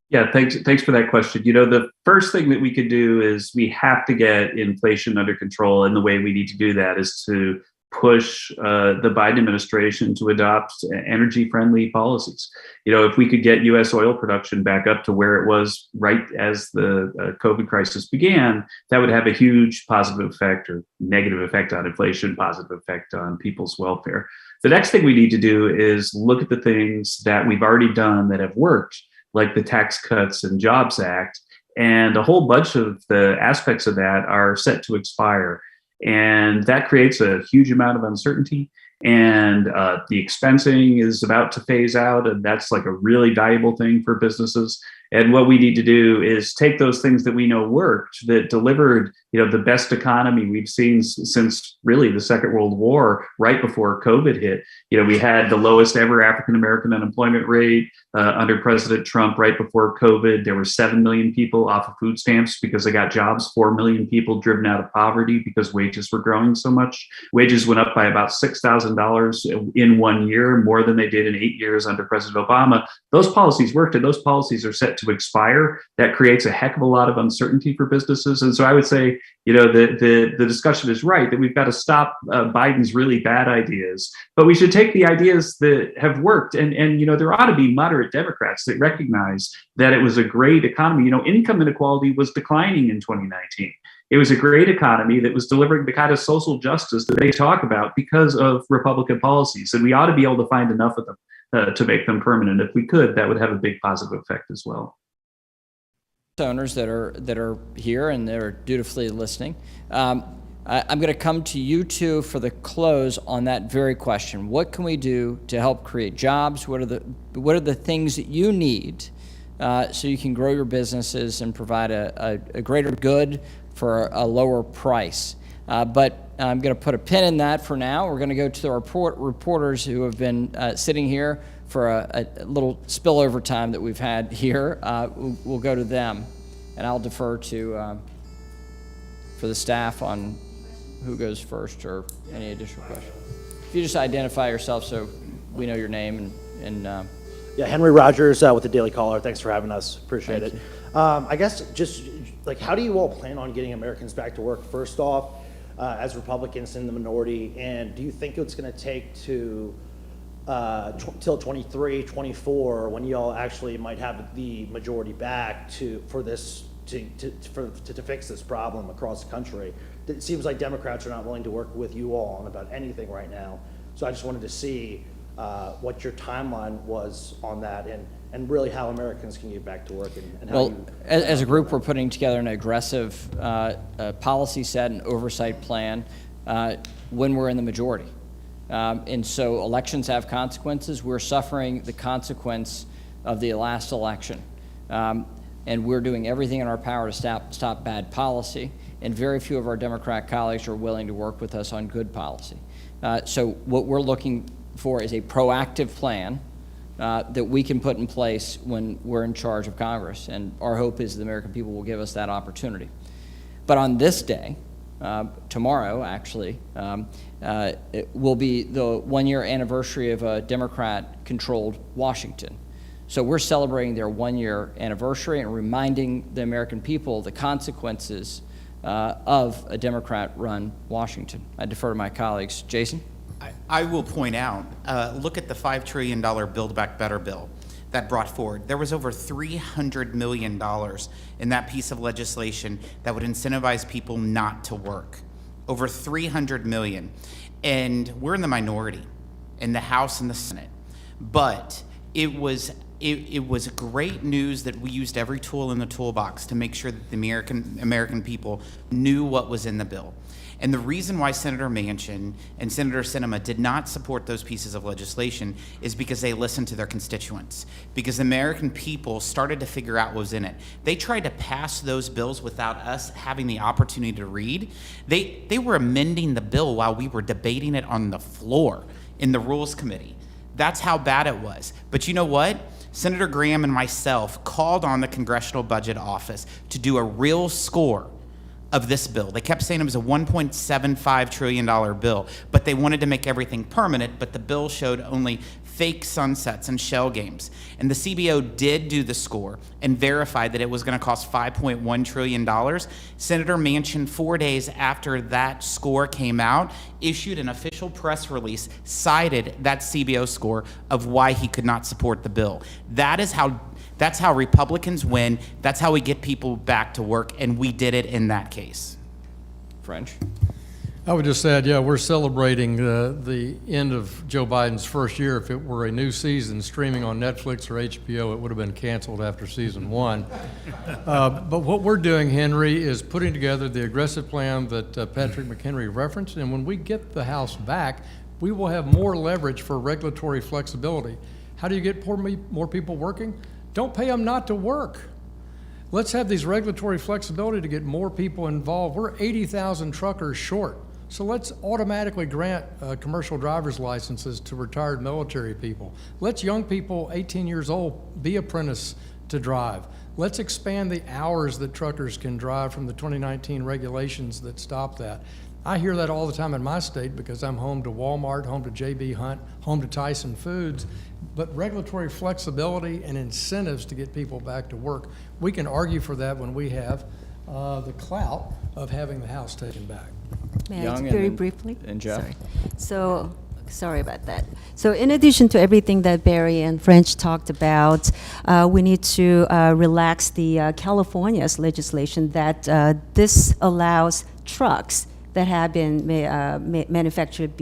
Yeah, thanks for that question. The first thing that we could do is we have to get inflation under control, and the way we need to do that is to push the Biden administration to adopt energy-friendly policies. If we could get U.S. oil production back up to where it was right as the COVID crisis began, that would have a huge positive effect or negative effect on inflation, positive effect on people's welfare. The next thing we need to do is look at the things that we've already done that have worked, like the Tax Cuts and Jobs Act, and a whole bunch of the aspects of that are set to expire. And that creates a huge amount of uncertainty, and the expensing is about to phase out, and that's like a really valuable thing for businesses. And what we need to do is take those things that we know worked, that delivered, the best economy we've seen since really the Second World War, right before COVID hit. We had the lowest ever African-American unemployment rate under President Trump right before COVID. There were 7 million people off of food stamps because they got jobs, 4 million people driven out of poverty because wages were growing so much. Wages went up by about $6,000 in 1 year, more than they did in 8 years under President Obama. Those policies worked, and those policies are set to expire. That creates a heck of a lot of uncertainty for businesses. And so I would say, the discussion is right, that we've got to stop Biden's really bad ideas, but we should take the ideas that have worked. And there ought to be moderate Democrats that recognize that it was a great economy. Income inequality was declining in 2019. It was a great economy that was delivering the kind of social justice that they talk about because of Republican policies. And we ought to be able to find enough of them to make them permanent. If we could, that would have a big positive effect as well. Owners that are here and they're dutifully listening. I'm going to come to you two for the close on that very question. What can we do to help create jobs? What are the things that you need so you can grow your businesses and provide a greater good for a lower price? But I'm going to put a pin in that for now. We're going to go to the reporters who have been sitting here for a little spillover time that we've had here. We'll go to them, and I'll defer to for the staff on who goes first or any additional questions. If you just identify yourself so we know your name and Yeah, Henry Rogers with the Daily Caller. Thanks for having us. Appreciate it. I guess just how do you all plan on getting Americans back to work? First off, as Republicans in the minority, and do you think it's going to take to till 23, 24, when y'all actually might have the majority back to fix this problem across the country? It seems like Democrats are not willing to work with you all on about anything right now. So I just wanted to see what your timeline was on that, and really how Americans can get back to work. And how well, as a group, we're putting together an aggressive policy set and oversight plan when we're in the majority. And so elections have consequences. We're suffering the consequence of the last election. and we're doing everything in our power to stop bad policy, and very few of our Democrat colleagues are willing to work with us on good policy. So what we're looking for is a proactive plan that we can put in place when we're in charge of Congress, and our hope is the American people will give us that opportunity. But on this day, tomorrow actually, it will be the one-year anniversary of a Democrat-controlled Washington. So we're celebrating their one-year anniversary and reminding the American people the consequences of a Democrat-run Washington. I defer to my colleagues. Jason? I will point out, look at the $5 trillion Build Back Better bill that brought forward. There was over $300 million in that piece of legislation that would incentivize people not to work. Over $300 million. And we're in the minority in the House and the Senate. But it was great news that we used every tool in the toolbox to make sure that the American people knew what was in the bill. And the reason why Senator Manchin and Senator Sinema did not support those pieces of legislation is because they listened to their constituents. Because the American people started to figure out what was in it. They tried to pass those bills without us having the opportunity to read. They were amending the bill while we were debating it on the floor in the Rules Committee. That's how bad it was. But you know what? Senator Graham and myself called on the Congressional Budget Office to do a real score of this bill. They kept saying it was a $1.75 trillion bill, but they wanted to make everything permanent, but the bill showed only fake sunsets and shell games. And the CBO did do the score and verified that it was going to cost $5.1 trillion. Senator Manchin, 4 days after that score came out, issued an official press release, cited that CBO score of why he could not support the bill. That's how Republicans win. That's how we get people back to work, and we did it in that case. French? I would just add, yeah, we're celebrating the end of Joe Biden's first year. If it were a new season streaming on Netflix or HBO, it would have been canceled after season 1. But what we're doing, Henry, is putting together the aggressive plan that Patrick McHenry referenced, and when we get the House back, we will have more leverage for regulatory flexibility. How do you get more people working? Don't pay them not to work. Let's have these regulatory flexibility to get more people involved. We're 80,000 truckers short. So let's automatically grant commercial driver's licenses to retired military people. Let's young people 18 years old be apprentice to drive. Let's expand the hours that truckers can drive from the 2019 regulations that stop that. I hear that all the time in my state because I'm home to Walmart, home to J.B. Hunt, home to Tyson Foods. But regulatory flexibility and incentives to get people back to work, we can argue for that when we have the clout of having the House taken back. May I Young very and- briefly? and Jeff. Sorry. So, sorry about that. So in addition to everything that Barry and French talked about, we need to relax the California's legislation that this allows trucks that have been manufactured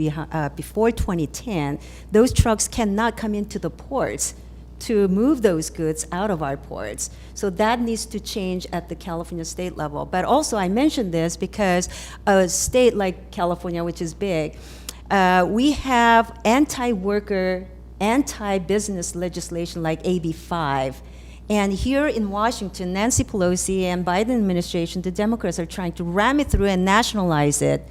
before 2010, those trucks cannot come into the ports to move those goods out of our ports. So that needs to change at the California state level. But also I mentioned this because a state like California, which is big, we have anti-worker, anti-business legislation like AB 5. And here in Washington, Nancy Pelosi and Biden administration, the Democrats are trying to ram it through and nationalize it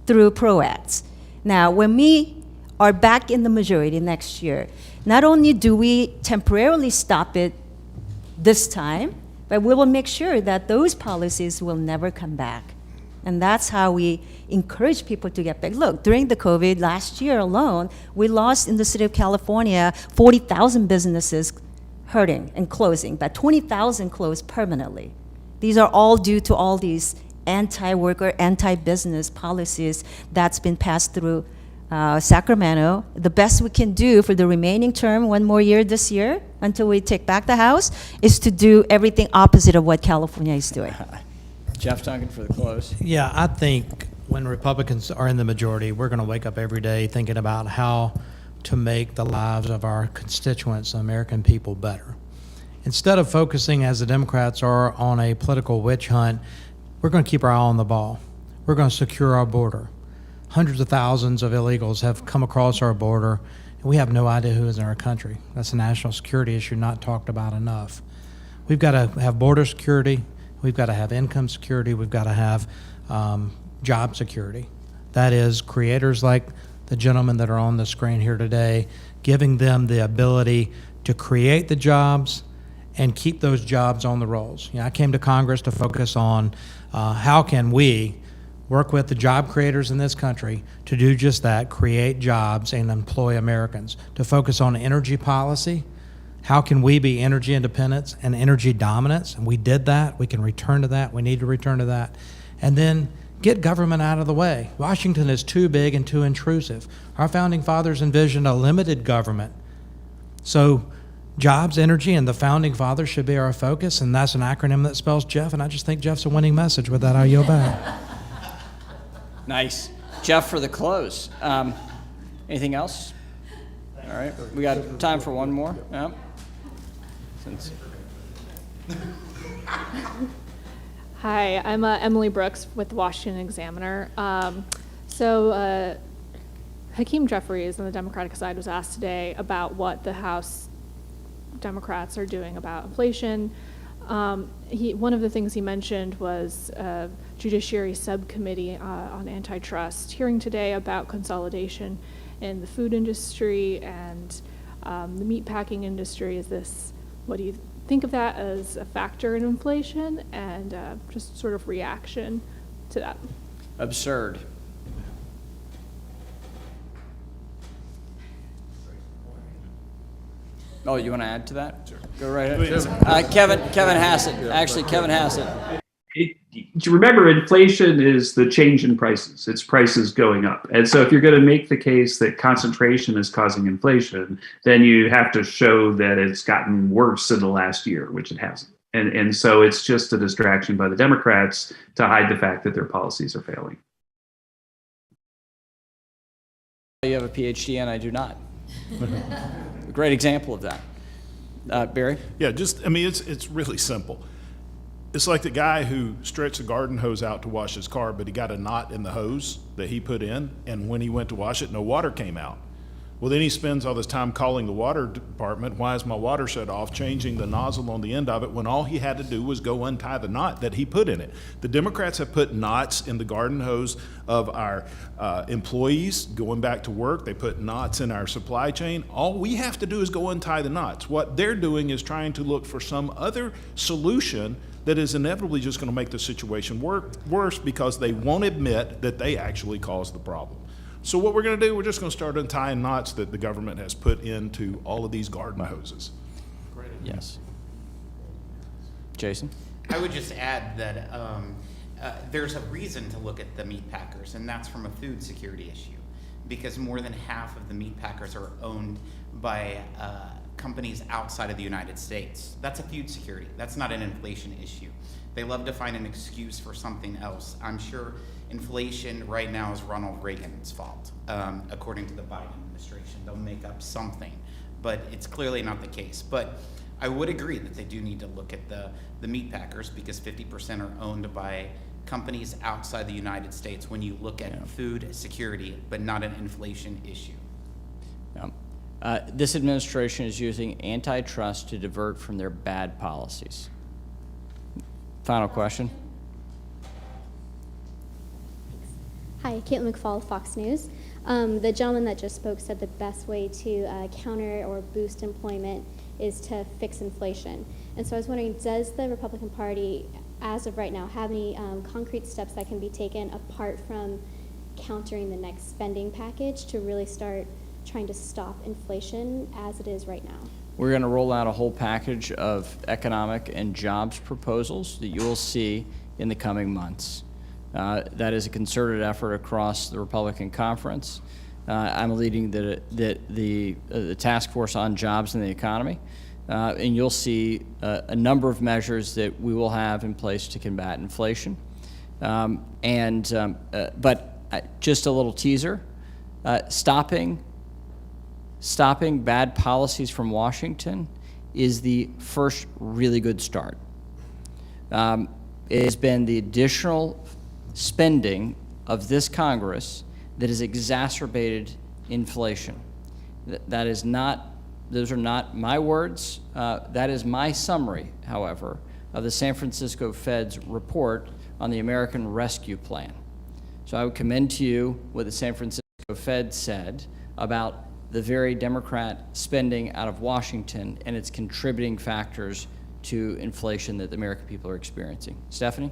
through PRO Acts. Now, when we are back in the majority next year, not only do we temporarily stop it this time, but we will make sure that those policies will never come back. And that's how we encourage people to get back. Look, during the COVID last year alone, we lost in the city of California 40,000 businesses hurting and closing, but 20,000 closed permanently. These are all due to all these anti-worker, anti-business policies that's been passed through Sacramento. The best we can do for the remaining term, one more year this year, until we take back the House, is to do everything opposite of what California is doing. Jeff Duncan for the close. Yeah, I think when Republicans are in the majority, we're going to wake up every day thinking about how to make the lives of our constituents, the American people, better. Instead of focusing, as the Democrats are, on a political witch hunt, we're going to keep our eye on the ball. We're going to secure our border. Hundreds of thousands of illegals have come across our border, and we have no idea who is in our country. That's a national security issue not talked about enough. We've got to have border security. We've got to have income security. We've got to have job security. That is, creators like the gentlemen that are on the screen here today, giving them the ability to create the jobs and keep those jobs on the rolls. You know, I came to Congress to focus on how can we work with the job creators in this country to do just that, create jobs and employ Americans, to focus on energy policy. How can we be energy independence and energy dominance? And we did that. We can return to that. We need to return to that. And then get government out of the way. Washington is too big and too intrusive. Our founding fathers envisioned a limited government. So jobs, energy, and the founding fathers should be our focus, and that's an acronym that spells Jeff, and I just think Jeff's a winning message. With that, I'll yield back. Nice. Jeff for the close. Anything else? All right, we got time for one more. Yep. Hi, I'm Emily Brooks with the Washington Examiner. Hakeem Jeffries on the Democratic side was asked today about what the House Democrats are doing about inflation. One of the things he mentioned was a Judiciary Subcommittee on Antitrust hearing today about consolidation in the food industry and the meatpacking industry. What do you think of that as a factor in inflation, and just sort of reaction to that? Absurd. Oh, you want to add to that? Sure. Go right ahead. Kevin Hassett. Actually, Kevin Hassett. Remember, inflation is the change in prices. It's prices going up. And so if you're going to make the case that concentration is causing inflation, then you have to show that it's gotten worse in the last year, which it hasn't. And so it's just a distraction by the Democrats to hide the fact that their policies are failing. You have a PhD and I do not. A great example of that. Barry? Yeah, it's really simple. It's like the guy who stretched a garden hose out to wash his car, but he got a knot in the hose that he put in, and when he went to wash it, no water came out. Well, then he spends all this time calling the water department, why is my water shut off, changing the nozzle on the end of it, when all he had to do was go untie the knot that he put in it. The Democrats have put knots in the garden hose of our employees going back to work. They put knots in our supply chain. All we have to do is go untie the knots. What they're doing is trying to look for some other solution that is inevitably just going to make the situation worse because they won't admit that they actually caused the problem. So what we're going to do, we're just going to start untying knots that the government has put into all of these garden hoses. Yes. Jason? I would just add that there's a reason to look at the meat packers, and that's from a food security issue, because more than half of the meat packers are owned by companies outside of the United States. That's a food security. That's not an inflation issue. They love to find an excuse for something else. I'm sure inflation right now is Ronald Reagan's fault, according to the Biden administration. They'll make up something, but it's clearly not the case. But I would agree that they do need to look at the meat packers, because 50% are owned by companies outside the United States when you look at food security, but not an inflation issue. This administration is using antitrust to divert from their bad policies. Final question. Hi, Caitlin McFall, Fox News. The gentleman that just spoke said the best way to counter or boost employment is to fix inflation. And so I was wondering, does the Republican Party, as of right now, have any concrete steps that can be taken apart from countering the next spending package to really start trying to stop inflation as it is right now? We're going to roll out a whole package of economic and jobs proposals that you will see in the coming months. That is a concerted effort across the Republican conference. I'm leading the task force on jobs and the economy, and you'll see a number of measures that we will have in place to combat inflation. But just a little teaser, stopping bad policies from Washington is the first really good start. It has been the additional spending of this Congress that has exacerbated inflation. That is not those are not my words. That is my summary, however, of the San Francisco Fed's report on the American Rescue Plan. So I would commend to you what the San Francisco Fed said about the very Democrat spending out of Washington and its contributing factors to inflation that the American people are experiencing. Stephanie?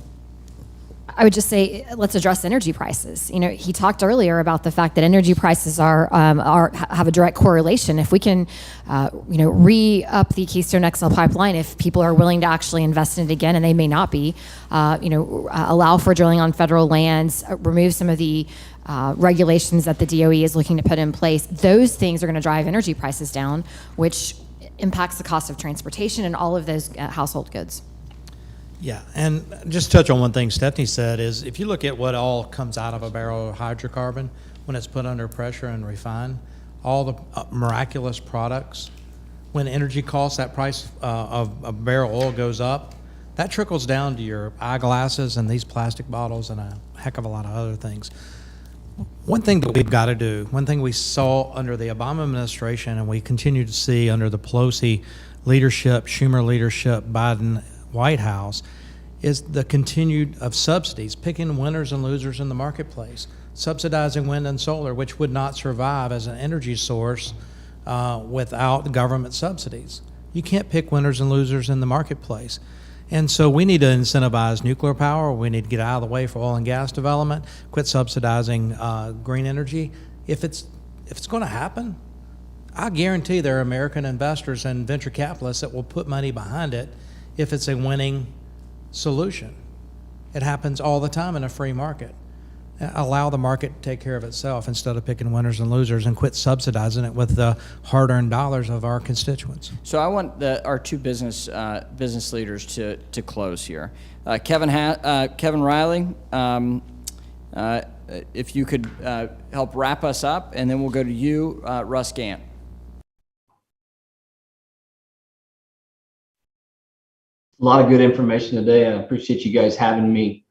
I would just say, let's address energy prices. You know, he talked earlier about the fact that energy prices have a direct correlation. If we can, re-up the Keystone XL pipeline, if people are willing to actually invest in it again, and they may not be, allow for drilling on federal lands, remove some of the regulations that the DOE is looking to put in place, those things are going to drive energy prices down, which impacts the cost of transportation and all of those household goods. Yeah, and just touch on one thing Stephanie said is if you look at what all comes out of a barrel of hydrocarbon when it's put under pressure and refined, all the miraculous products, when energy costs, that price of a barrel of oil goes up, that trickles down to your eyeglasses and these plastic bottles and a heck of a lot of other things. One thing that we've got to do, one thing we saw under the Obama administration and we continue to see under the Pelosi leadership, Schumer leadership, Biden White House, is the continued of subsidies, picking winners and losers in the marketplace, subsidizing wind and solar, which would not survive as an energy source without government subsidies. You can't pick winners and losers in the marketplace. And so we need to incentivize nuclear power. We need to get out of the way for oil and gas development, quit subsidizing green energy. If it's going to happen, I guarantee there are American investors and venture capitalists that will put money behind it if it's a winning solution. It happens all the time in a free market. Allow the market to take care of itself instead of picking winners and losers, and quit subsidizing it with the hard-earned dollars of our constituents. So I want our two business leaders to close here. Kevin Reilly, if you could help wrap us up, and then we'll go to you, Russ Gant. A lot of good information today. I appreciate you guys having me.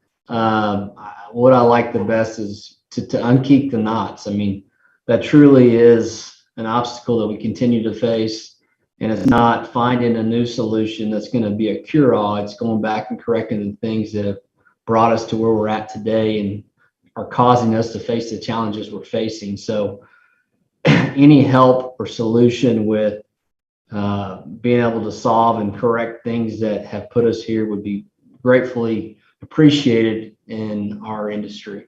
What I like the best is to unkeep the knots. I mean, that truly is an obstacle that we continue to face, and it's not finding a new solution that's going to be a cure-all. It's going back and correcting the things that have brought us to where we're at today and are causing us to face the challenges we're facing. So any help or solution with being able to solve and correct things that have put us here would be gratefully appreciated in our industry.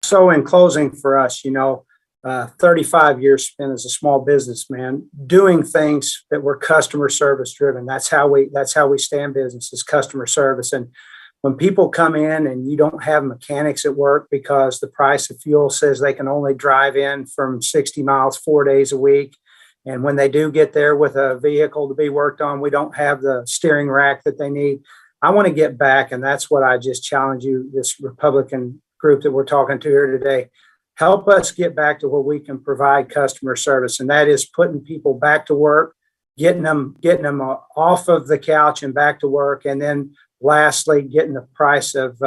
So in closing for us, 35 years spent as a small businessman doing things that were customer service driven. That's how we stay in business, is customer service. And when people come in and you don't have mechanics at work because the price of fuel says they can only drive in from 60 miles 4 days a week, and when they do get there with a vehicle to be worked on, we don't have the steering rack that they need. I want to get back, and that's what I just challenge you, this Republican group that we're talking to here today. Help us get back to where we can provide customer service, and that is putting people back to work, getting them off of the couch and back to work, and then lastly, getting the price of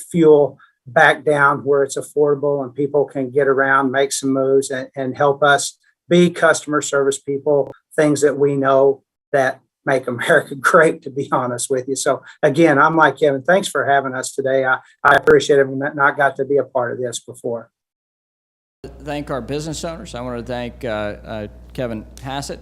fuel back down where it's affordable and people can get around, make some moves, and help us be customer service people, things that we know that make America great, to be honest with you. So again, I'm like Kevin, thanks for having us today. I appreciate it. I've not got to be a part of this before. Thank our business owners. I want to thank Kevin Hassett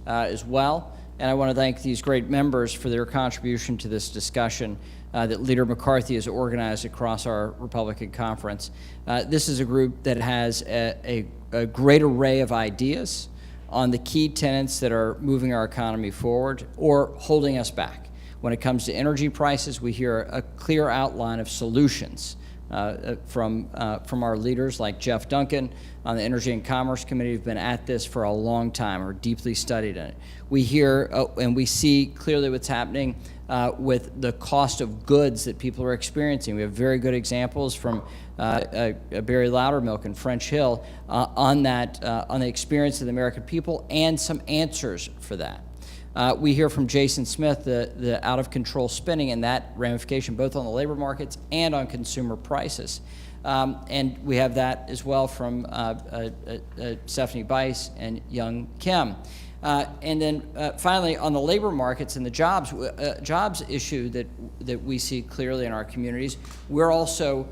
as well. And I want to thank these great members for their contribution to this discussion that Leader McCarthy has organized across our Republican conference. This is a group that has a great array of ideas on the key tenets that are moving our economy forward or holding us back. When it comes to energy prices, we hear a clear outline of solutions from our leaders like Jeff Duncan on the Energy and Commerce Committee, who've been at this for a long time or deeply studied in it. We hear and we see clearly what's happening with the cost of goods that people are experiencing. We have very good examples from Barry Loudermilk and French Hill on the experience of the American people and some answers for that. We hear from Jason Smith the out-of-control spending and that ramification both on the labor markets and on consumer prices. And we have that as well from Stephanie Bice and Young Kim. And then finally, on the labor markets and the jobs issue that we see clearly in our communities, we're also,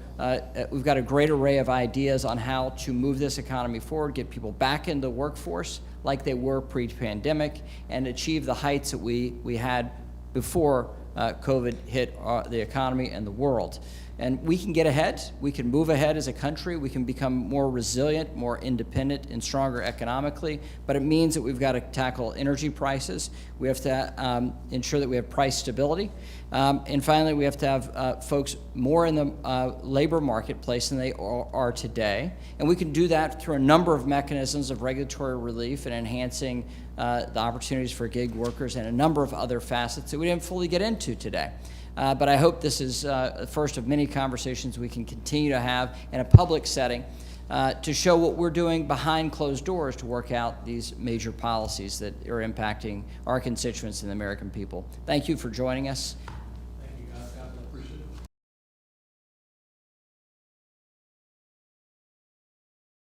we've got a great array of ideas on how to move this economy forward, get people back into the workforce like they were pre-pandemic, and achieve the heights that we had before COVID hit the economy and the world. And we can get ahead, we can move ahead as a country, we can become more resilient, more independent, and stronger economically, but it means that we've got to tackle energy prices, we have to ensure that we have price stability, and finally we have to have folks more in the labor marketplace than they are today, and we can do that through a number of mechanisms of regulatory relief and enhancing the opportunities for gig workers and a number of other facets that we didn't fully get into today. But I hope this is the first of many conversations we can continue to have in a public setting to show what we're doing behind closed doors to work out these major policies that are impacting our constituents and the American people. Thank you for joining us.